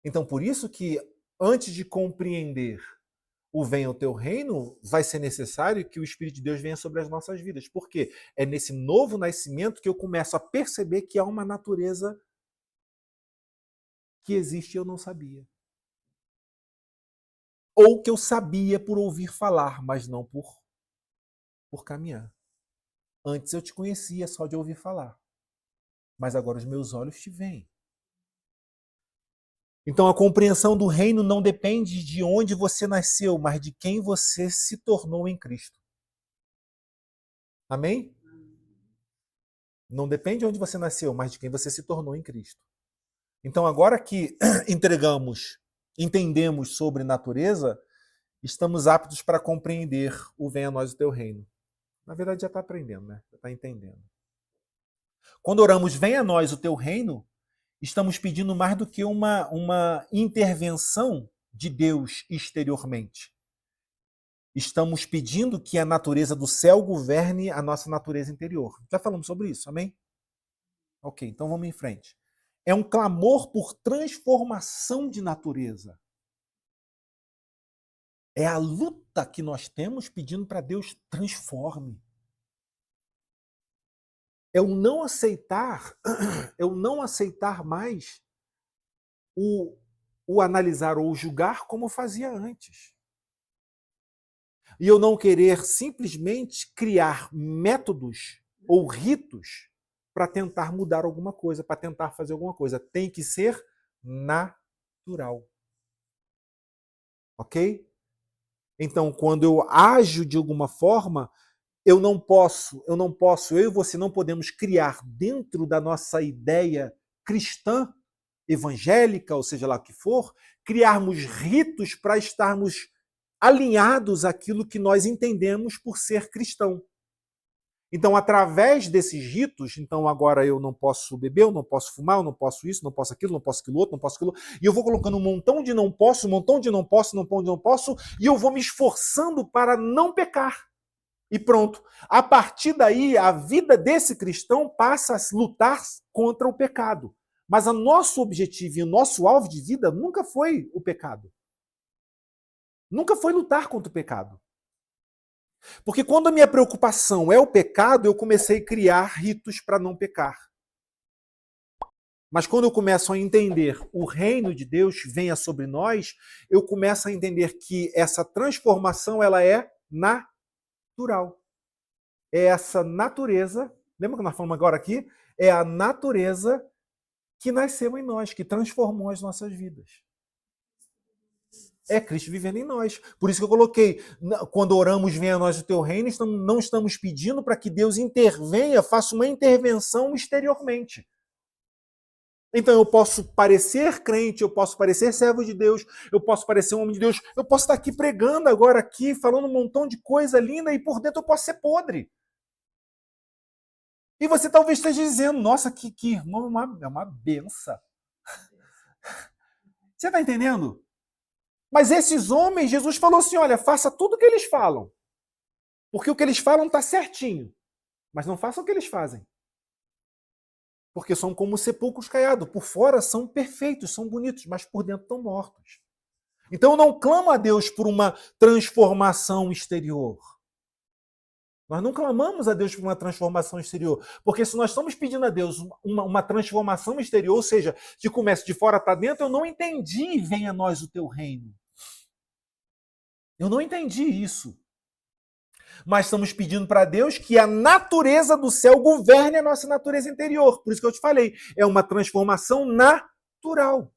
Então, por isso que antes de compreender o venha o teu reino, vai ser necessário que o Espírito de Deus venha sobre as nossas vidas. Por quê? É nesse novo nascimento que eu começo a perceber que há uma natureza que existe e eu não sabia. Ou que eu sabia por ouvir falar, mas não por caminhar. Antes eu te conhecia só de ouvir falar. Mas agora os meus olhos te veem. Então a compreensão do reino não depende de onde você nasceu, mas de quem você se tornou em Cristo. Amém? Não depende de onde você nasceu, mas de quem você se tornou em Cristo. Então agora que entendemos sobre natureza, estamos aptos para compreender o venha a nós o teu reino. Na verdade já está aprendendo, né? Já está entendendo. Quando oramos venha a nós o teu reino, estamos pedindo mais do que uma intervenção de Deus exteriormente. Estamos pedindo que a natureza do céu governe a nossa natureza interior. Já falamos sobre isso, amém? Ok, então vamos em frente. É um clamor por transformação de natureza. É a luta que nós temos pedindo para Deus transforme. Eu não aceitar mais o analisar ou julgar como eu fazia antes. E eu não querer simplesmente criar métodos ou ritos para tentar mudar alguma coisa, para tentar fazer alguma coisa. Tem que ser natural. Ok? Então, quando eu ajo de alguma forma, eu e você não podemos criar dentro da nossa ideia cristã, evangélica, ou seja lá o que for, criarmos ritos para estarmos alinhados àquilo que nós entendemos por ser cristão. Então, através desses ritos, então agora eu não posso beber, eu não posso fumar, eu não posso isso, não posso aquilo, não posso aquilo outro, não posso aquilo. E eu vou colocando um montão de não posso, um montão de não posso, um montão de não posso, e eu vou me esforçando para não pecar. E pronto. A partir daí, a vida desse cristão passa a lutar contra o pecado. Mas o nosso objetivo e o nosso alvo de vida nunca foi o pecado. Nunca foi lutar contra o pecado. Porque quando a minha preocupação é o pecado, eu comecei a criar ritos para não pecar. Mas quando eu começo a entender o reino de Deus venha sobre nós, eu começo a entender que essa transformação ela é natural. É essa natureza, lembra que nós falamos agora aqui? É a natureza que nasceu em nós, que transformou as nossas vidas. É Cristo vivendo em nós. Por isso que eu coloquei, quando oramos, venha a nós o teu reino, não estamos pedindo para que Deus intervenha, faça uma intervenção exteriormente. Então eu posso parecer crente, eu posso parecer servo de Deus, eu posso parecer um homem de Deus, eu posso estar aqui pregando agora aqui, falando um montão de coisa linda e por dentro eu posso ser podre. E você talvez esteja dizendo, nossa, que irmão, é uma benção. Você está entendendo? Mas esses homens, Jesus falou assim, olha, faça tudo o que eles falam. Porque o que eles falam está certinho. Mas não faça o que eles fazem. Porque são como sepulcros caiados. Por fora são perfeitos, são bonitos, mas por dentro estão mortos. Então eu não clamo a Deus por uma transformação exterior. Nós não clamamos a Deus por uma transformação exterior. Porque se nós estamos pedindo a Deus uma transformação exterior, ou seja, que comece de fora para dentro, eu não entendi, venha a nós o teu reino. Eu não entendi isso. Mas estamos pedindo para Deus que a natureza do céu governe a nossa natureza interior. Por isso que eu te falei, é uma transformação natural.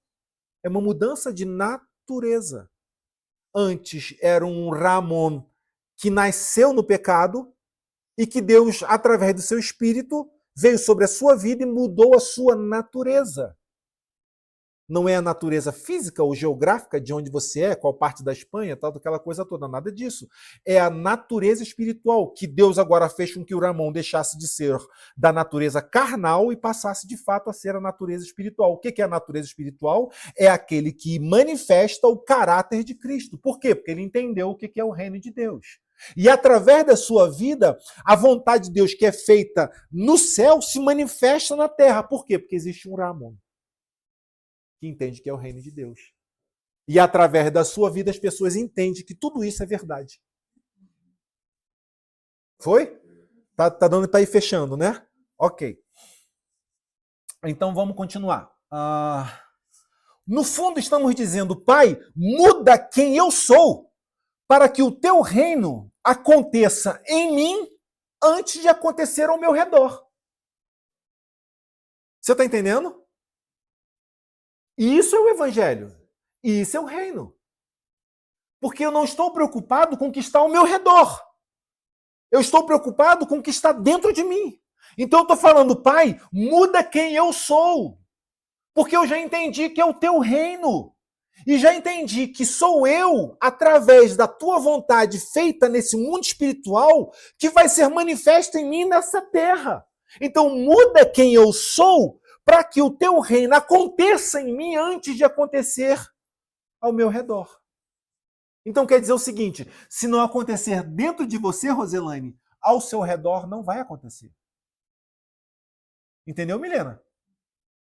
É uma mudança de natureza. Antes era um Ramon que nasceu no pecado e que Deus, através do seu espírito, veio sobre a sua vida e mudou a sua natureza. Não é a natureza física ou geográfica de onde você é, qual parte da Espanha, tal, daquela coisa toda, nada disso. É a natureza espiritual, que Deus agora fez com que o Ramon deixasse de ser da natureza carnal e passasse de fato a ser a natureza espiritual. O que é a natureza espiritual? É aquele que manifesta o caráter de Cristo. Por quê? Porque ele entendeu o que é o reino de Deus. E através da sua vida, a vontade de Deus que é feita no céu se manifesta na terra. Por quê? Porque existe um Ramon que entende que é o reino de Deus. E através da sua vida as pessoas entendem que tudo isso é verdade. Foi? Tá dando para ir fechando, né? Ok. Então vamos continuar. No fundo estamos dizendo, Pai, muda quem eu sou para que o teu reino aconteça em mim antes de acontecer ao meu redor. Você está entendendo? E isso é o evangelho. E isso é o reino. Porque eu não estou preocupado com o que está ao meu redor. Eu estou preocupado com o que está dentro de mim. Então eu estou falando, Pai, muda quem eu sou. Porque eu já entendi que é o teu reino. E já entendi que sou eu, através da tua vontade feita nesse mundo espiritual, que vai ser manifesta em mim nessa terra. Então muda quem eu sou para que o teu reino aconteça em mim antes de acontecer ao meu redor. Então quer dizer o seguinte, se não acontecer dentro de você, Roselaine, ao seu redor não vai acontecer. Entendeu, Milena?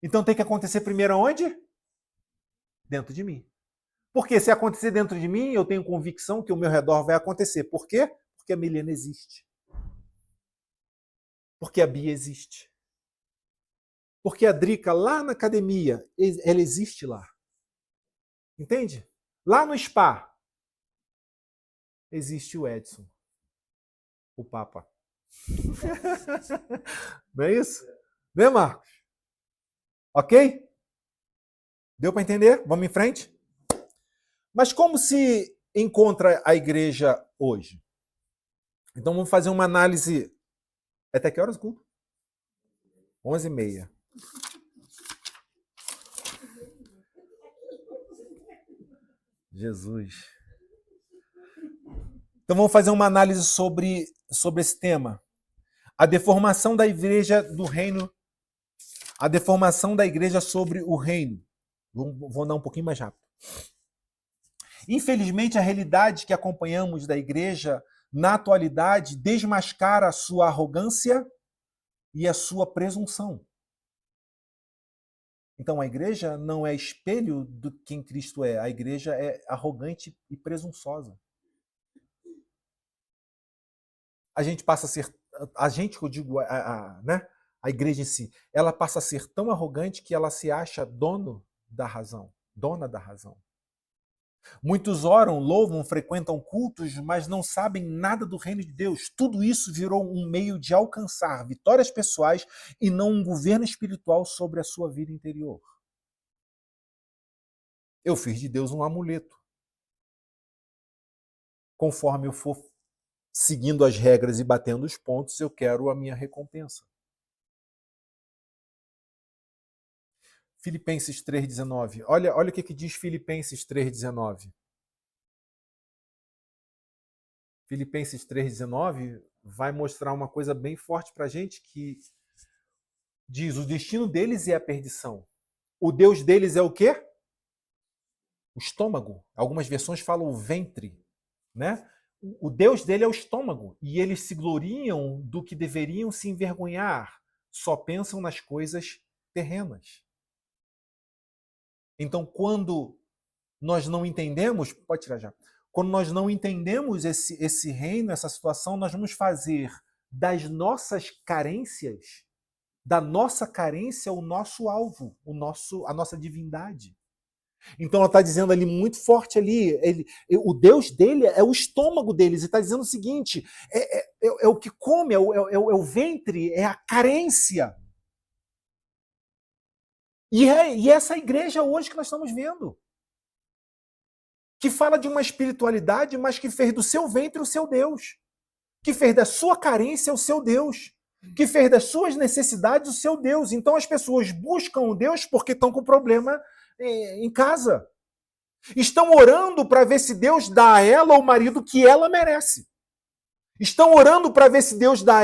Então tem que acontecer primeiro aonde? Dentro de mim. Porque se acontecer dentro de mim, eu tenho convicção que o meu redor vai acontecer. Por quê? Porque a Milena existe. Porque a Bia existe. Porque a Drica, lá na academia, ela existe lá. Entende? Lá no spa, existe o Edson, o Papa. Não é isso? Né, Marcos? Ok? Deu para entender? Vamos em frente? Mas como se encontra a igreja hoje? Então vamos fazer uma análise. Até que horas, culto? 11h30. Jesus. Então vamos fazer uma análise sobre esse tema. A deformação da igreja do reino. A deformação da igreja sobre o reino. Vou andar um pouquinho mais rápido. Infelizmente, a realidade que acompanhamos da igreja na atualidade desmascara a sua arrogância e a sua presunção. Então, a igreja não é espelho do quem Cristo é. A igreja é arrogante e presunçosa. A gente passa a ser... A gente, eu digo, né? A igreja em si, ela passa a ser tão arrogante que ela se acha dono da razão, dona da razão. Muitos oram, louvam, frequentam cultos, mas não sabem nada do reino de Deus. Tudo isso virou um meio de alcançar vitórias pessoais e não um governo espiritual sobre a sua vida interior. Eu fiz de Deus um amuleto. Conforme eu for seguindo as regras e batendo os pontos, eu quero a minha recompensa. Filipenses 3,19. Olha o que diz Filipenses 3,19. Filipenses 3,19 vai mostrar uma coisa bem forte para a gente, que diz: o destino deles é a perdição. O Deus deles é o quê? O estômago. Algumas versões falam o ventre, né? O Deus dele é o estômago. E eles se gloriam do que deveriam se envergonhar. Só pensam nas coisas terrenas. Então, quando nós não entendemos... Pode tirar já. Quando nós não entendemos esse reino, essa situação, nós vamos fazer das nossas carências, da nossa carência, o nosso alvo, a nossa divindade. Então ela está dizendo ali muito forte ali, o Deus dele é o estômago deles, e está dizendo o seguinte, é o que come, é o ventre, é a carência. E essa igreja hoje que nós estamos vendo, que fala de uma espiritualidade, mas que fez do seu ventre o seu Deus, que fez da sua carência o seu Deus, que fez das suas necessidades o seu Deus. Então as pessoas buscam o Deus porque estão com problema em casa. Estão orando para ver se Deus dá a ela o marido que ela merece. Estão orando para ver se Deus dá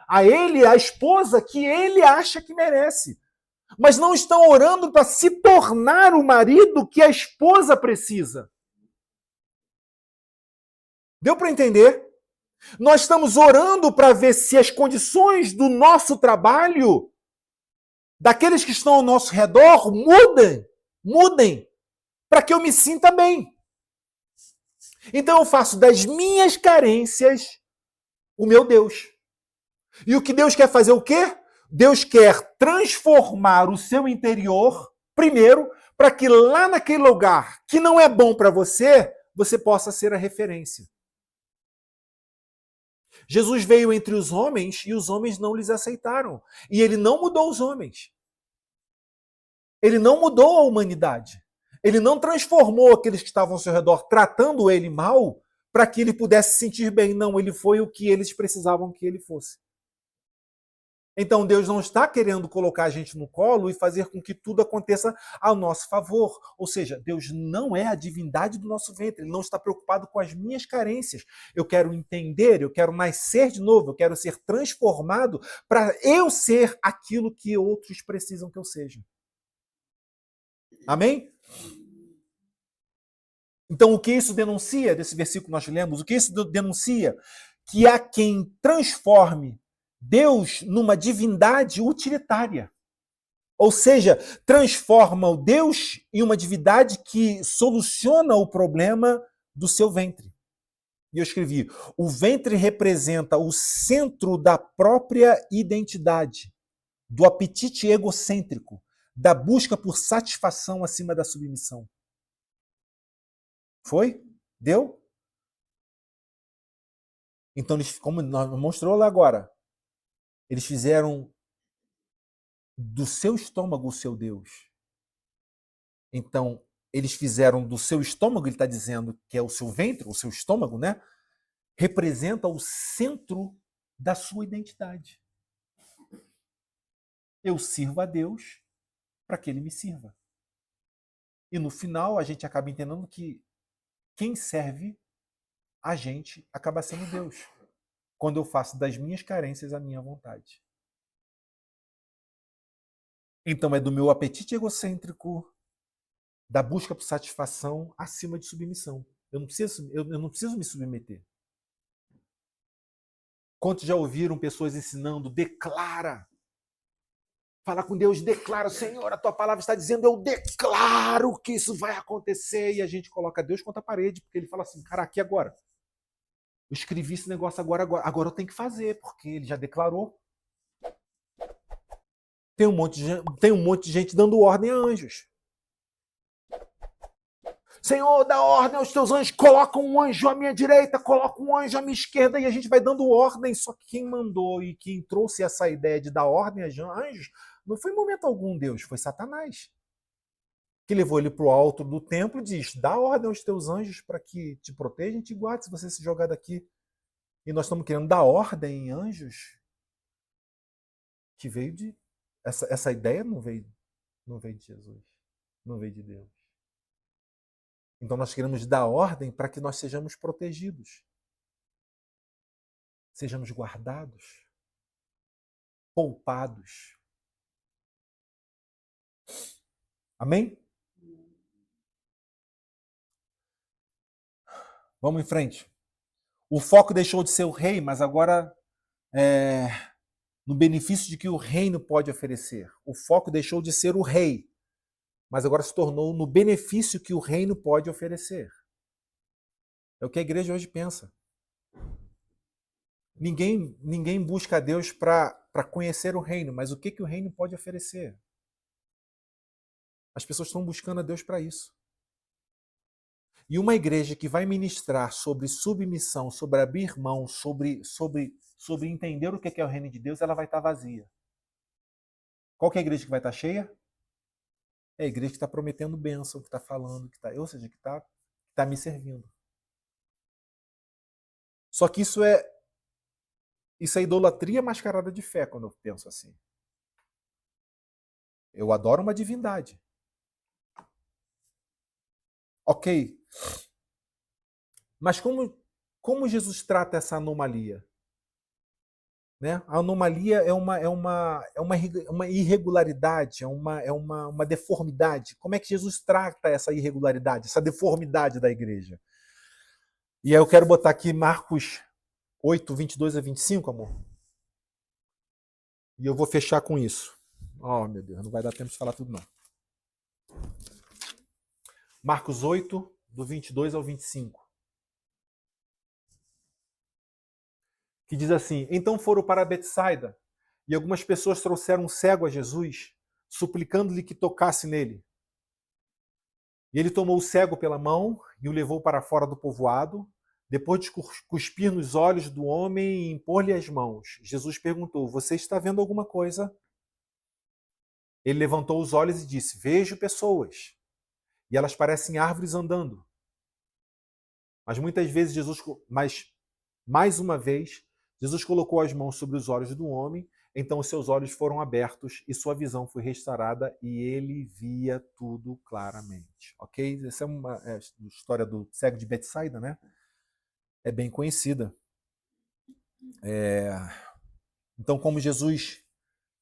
a ele, a esposa que ele acha que merece. Mas não estão orando para se tornar o marido que a esposa precisa. Deu para entender? Nós estamos orando para ver se as condições do nosso trabalho, daqueles que estão ao nosso redor, mudem, para que eu me sinta bem. Então eu faço das minhas carências o meu Deus. E o que Deus quer fazer o quê? Deus quer transformar o seu interior, primeiro, para que lá naquele lugar que não é bom para você, você possa ser a referência. Jesus veio entre os homens e os homens não lhes aceitaram. E ele não mudou os homens. Ele não mudou a humanidade. Ele não transformou aqueles que estavam ao seu redor tratando ele mal para que ele pudesse se sentir bem. Não, ele foi o que eles precisavam que ele fosse. Então Deus não está querendo colocar a gente no colo e fazer com que tudo aconteça ao nosso favor. Ou seja, Deus não é a divindade do nosso ventre. Ele não está preocupado com as minhas carências. Eu quero entender, eu quero nascer de novo, eu quero ser transformado para eu ser aquilo que outros precisam que eu seja. Amém? Então o que isso denuncia, desse versículo que nós lemos, o que isso denuncia? Que há quem transforme Deus numa divindade utilitária. Ou seja, transforma o Deus em uma divindade que soluciona o problema do seu ventre. E eu escrevi, o ventre representa o centro da própria identidade, do apetite egocêntrico, da busca por satisfação acima da submissão. Foi? Deu? Então, eles, como nós mostrou lá agora, eles fizeram do seu estômago o seu Deus. Então, eles fizeram do seu estômago, ele está dizendo que é o seu ventre, o seu estômago, né? Representa o centro da sua identidade. Eu sirvo a Deus para que ele me sirva. E no final, a gente acaba entendendo que quem serve a gente acaba sendo Deus. Quando eu faço das minhas carências a minha vontade. Então é do meu apetite egocêntrico, da busca por satisfação acima de submissão. Eu não preciso me submeter. Quantos já ouviram pessoas ensinando, declara. Fala com Deus, declara, Senhor, a tua palavra está dizendo, eu declaro que isso vai acontecer. E a gente coloca Deus contra a parede, porque ele fala assim, cara, aqui agora. Eu escrevi esse negócio agora eu tenho que fazer, porque ele já declarou. Tem um monte de gente dando ordem a anjos. Senhor, dá ordem aos teus anjos, coloca um anjo à minha direita, coloca um anjo à minha esquerda, e a gente vai dando ordem. Só que quem mandou e quem trouxe essa ideia de dar ordem a anjos não foi em momento algum Deus, foi Satanás. Que levou ele para o alto do templo e diz, dá ordem aos teus anjos para que te protejam e te guardem se você se jogar daqui. E nós estamos querendo dar ordem em anjos que veio de... Essa ideia não veio de Jesus, não veio de Deus. Então nós queremos dar ordem para que nós sejamos protegidos, sejamos guardados, poupados. Amém? Vamos em frente. O foco deixou de ser o rei, mas agora no benefício de que o reino pode oferecer. O foco deixou de ser o rei, mas agora se tornou no benefício que o reino pode oferecer. É o que a igreja hoje pensa. Ninguém busca a Deus para conhecer o reino, mas o que o reino pode oferecer? As pessoas estão buscando a Deus para isso. E uma igreja que vai ministrar sobre submissão, sobre abrir mão, sobre entender o que é o reino de Deus, ela vai estar vazia. Qual que é a igreja que vai estar cheia? É a igreja que está prometendo bênção, que está falando, ou seja, que está me servindo. Só que isso é idolatria mascarada de fé, quando eu penso assim. Eu adoro uma divindade. Ok. Mas como Jesus trata essa anomalia? Né? A anomalia é uma irregularidade, é uma deformidade. Como é que Jesus trata essa irregularidade, essa deformidade da igreja? E aí eu quero botar aqui Marcos 8, 22 a 25, amor. E eu vou fechar com isso. Oh, meu Deus, não vai dar tempo de falar tudo, não. Marcos 8, do 22 ao 25. Que diz assim, então foram para Betsaida, e algumas pessoas trouxeram um cego a Jesus, suplicando-lhe que tocasse nele. E ele tomou o cego pela mão e o levou para fora do povoado, depois de cuspir nos olhos do homem e impor-lhe as mãos. Jesus perguntou, você está vendo alguma coisa? Ele levantou os olhos e disse, vejo pessoas, e elas parecem árvores andando. Mas muitas vezes mais uma vez, Jesus colocou as mãos sobre os olhos do homem, então os seus olhos foram abertos e sua visão foi restaurada e ele via tudo claramente. Ok? Essa é uma história do cego de Betsaida, né? É bem conhecida. Então, como Jesus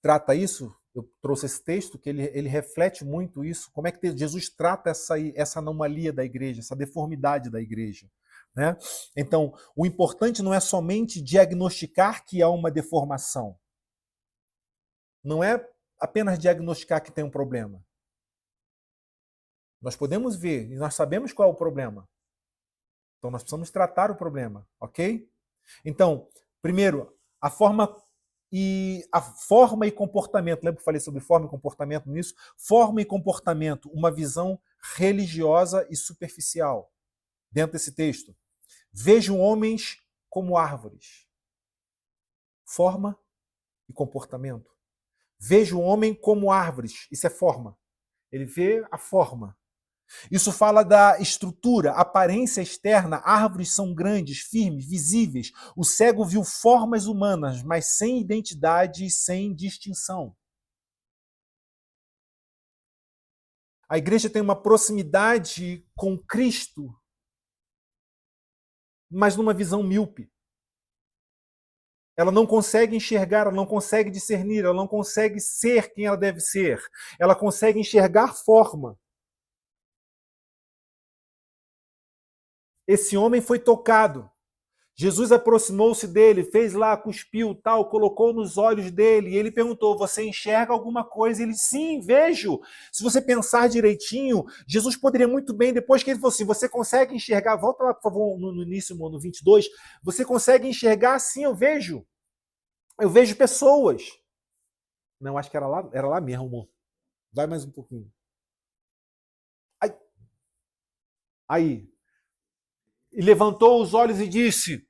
trata isso, eu trouxe esse texto que ele reflete muito isso. Como é que Jesus trata essa anomalia da igreja, essa deformidade da igreja? Né? Então, o importante não é somente diagnosticar que há uma deformação. Não é apenas diagnosticar que tem um problema. Nós podemos ver e nós sabemos qual é o problema. Então, nós precisamos tratar o problema, ok? Então, primeiro, a forma e comportamento. Lembra que eu falei sobre forma e comportamento nisso? Forma e comportamento, uma visão religiosa e superficial dentro desse texto. Vejo homens como árvores. Forma e comportamento. Vejo o homem como árvores. Isso é forma. Ele vê a forma. Isso fala da estrutura, aparência externa. Árvores são grandes, firmes, visíveis. O cego viu formas humanas, mas sem identidade e sem distinção. A igreja tem uma proximidade com Cristo, mas numa visão míope. Ela não consegue enxergar, ela não consegue discernir, ela não consegue ser quem ela deve ser. Ela consegue enxergar forma. Esse homem foi tocado. Jesus aproximou-se dele, fez lá, cuspiu, tal, colocou nos olhos dele. E ele perguntou, você enxerga alguma coisa? Ele, sim, vejo. Se você pensar direitinho, Jesus poderia muito bem, depois que ele falou assim, você consegue enxergar? Volta lá, por favor, no início, no 22. Você consegue enxergar? Sim, eu vejo. Eu vejo pessoas. Não, acho que era lá mesmo, amor. Vai mais um pouquinho. Aí. E levantou os olhos e disse,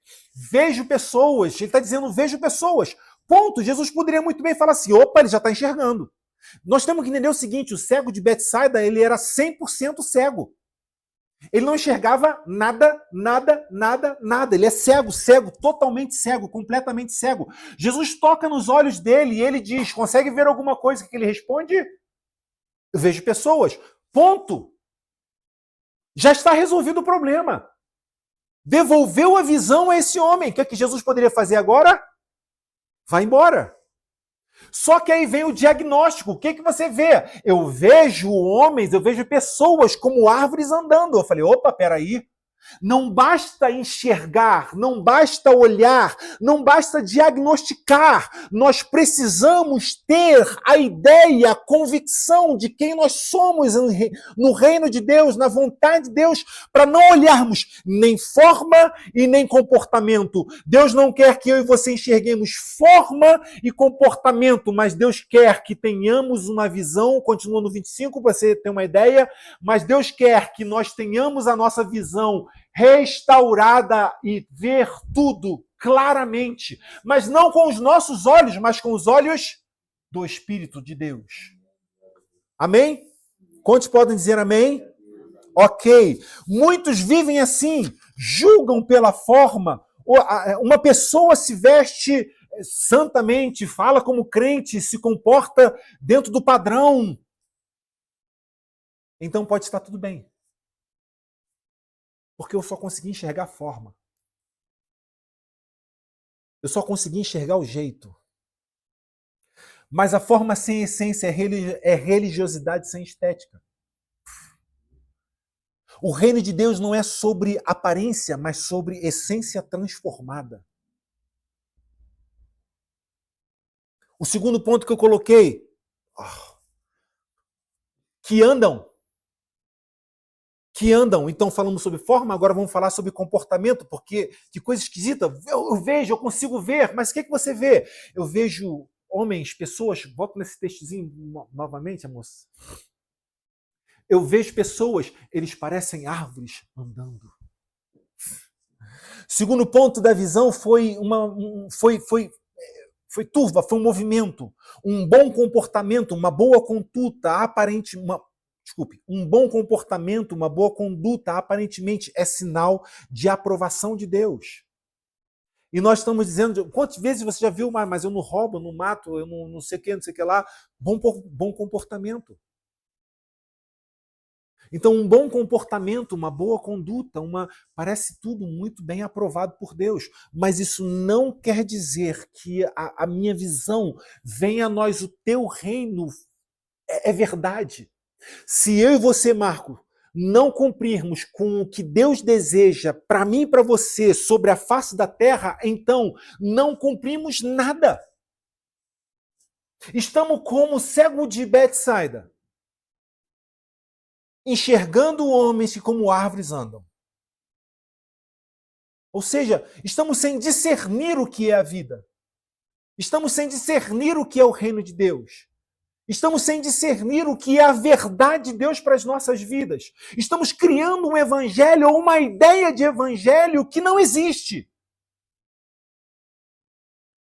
vejo pessoas. Ele está dizendo, vejo pessoas. Ponto. Jesus poderia muito bem falar assim, opa, ele já está enxergando. Nós temos que entender o seguinte, o cego de Betsaida, ele era 100% cego. Ele não enxergava nada. Ele é cego, totalmente cego, completamente cego. Jesus toca nos olhos dele e ele diz, consegue ver alguma coisa? Que ele responde? Eu vejo pessoas. Ponto. Já está resolvido o problema. Devolveu a visão a esse homem. O que é que Jesus poderia fazer agora? Vai embora. Só que aí vem o diagnóstico. O que é que você vê? Eu vejo homens, eu vejo pessoas como árvores andando. Eu falei, opa, peraí. Não basta enxergar, não basta olhar, não basta diagnosticar. Nós precisamos ter a ideia, a convicção de quem nós somos no reino de Deus, na vontade de Deus, para não olharmos nem forma e nem comportamento. Deus não quer que eu e você enxerguemos forma e comportamento, mas Deus quer que tenhamos uma visão, continua no 25 para você ter uma ideia, mas Deus quer que nós tenhamos a nossa visão restaurada e ver tudo claramente, mas não com os nossos olhos, mas com os olhos do Espírito de Deus. Amém? Quantos podem dizer amém? Ok. Muitos vivem assim, julgam pela forma. Uma pessoa se veste santamente, fala como crente, se comporta dentro do padrão. Então pode estar tudo bem. Porque eu só consegui enxergar a forma. Eu só consegui enxergar o jeito. Mas a forma sem essência é religiosidade sem estética. O reino de Deus não é sobre aparência, mas sobre essência transformada. O segundo ponto que eu coloquei, que andam. Então falamos sobre forma, agora vamos falar sobre comportamento, porque que coisa esquisita, eu vejo, eu consigo ver, mas o que você vê? Eu vejo homens, pessoas, volta nesse textozinho novamente, moça. Eu vejo pessoas, eles parecem árvores andando. Segundo ponto da visão foi turva, foi um movimento, um bom comportamento, uma boa conduta, um bom comportamento, uma boa conduta, aparentemente é sinal de aprovação de Deus. E nós estamos dizendo, quantas vezes você já viu, mas eu não roubo, eu não mato, eu não sei o que lá. Bom comportamento. Então, um bom comportamento, uma boa conduta, parece tudo muito bem aprovado por Deus. Mas isso não quer dizer que a minha visão venha a nós, o teu reino é verdade. Se eu e você, Marco, não cumprirmos com o que Deus deseja para mim e para você sobre a face da terra, então não cumprimos nada. Estamos como o cego de Betsaida, enxergando homens que como árvores andam. Ou seja, estamos sem discernir o que é a vida. Estamos sem discernir o que é o reino de Deus. Estamos sem discernir o que é a verdade de Deus para as nossas vidas. Estamos criando um evangelho ou uma ideia de evangelho que não existe.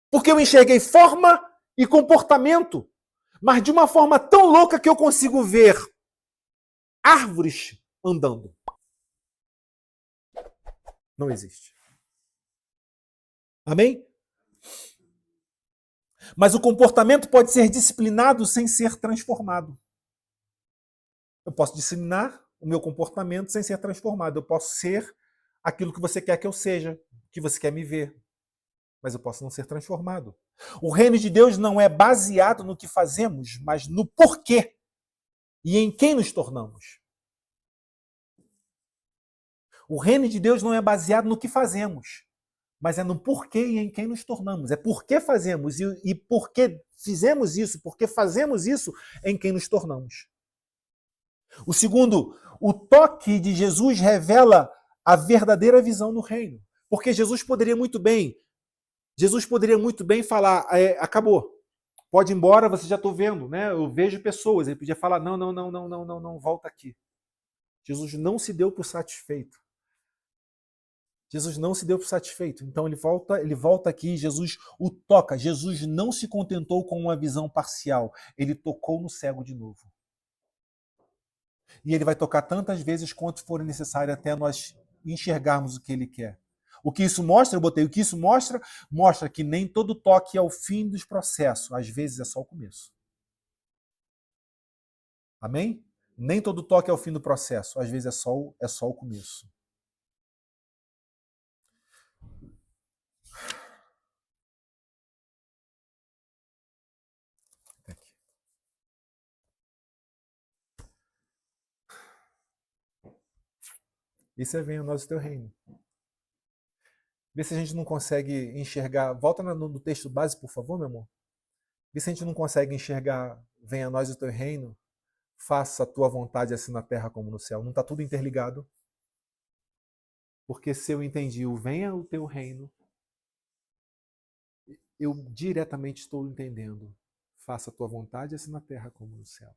Porque eu enxerguei forma e comportamento, mas de uma forma tão louca que eu consigo ver árvores andando. Não existe. Amém? Mas o comportamento pode ser disciplinado sem ser transformado. Eu posso disciplinar o meu comportamento sem ser transformado. Eu posso ser aquilo que você quer que eu seja, que você quer me ver. Mas eu posso não ser transformado. O reino de Deus não é baseado no que fazemos, mas no porquê e em quem nos tornamos. O reino de Deus não é baseado no que fazemos, mas é no porquê e em quem nos tornamos. É por que fazemos e por que fizemos isso, porque fazemos isso em quem nos tornamos. O segundo, o toque de Jesus revela a verdadeira visão do reino. Porque Jesus poderia muito bem falar, acabou, pode ir embora, você já estou vendo, né? Eu vejo pessoas. Ele podia falar, não, volta aqui. Jesus não se deu por satisfeito. Jesus não se deu por satisfeito. Então ele volta aqui, Jesus o toca. Jesus não se contentou com uma visão parcial. Ele tocou no cego de novo. E ele vai tocar tantas vezes quanto for necessário até nós enxergarmos o que ele quer. O que isso mostra? O que isso mostra? Mostra que nem todo toque é o fim dos processos. Às vezes é só o começo. Amém? Nem todo toque é o fim do processo. Às vezes é só o começo. Isso é venha a nós o teu reino. Vê se a gente não consegue enxergar. Volta no texto base, por favor, meu amor. Vê se a gente não consegue enxergar venha a nós o teu reino, faça a tua vontade assim na terra como no céu. Não está tudo interligado? Porque se eu entendi o venha o teu reino, eu diretamente estou entendendo. Faça a tua vontade assim na terra como no céu.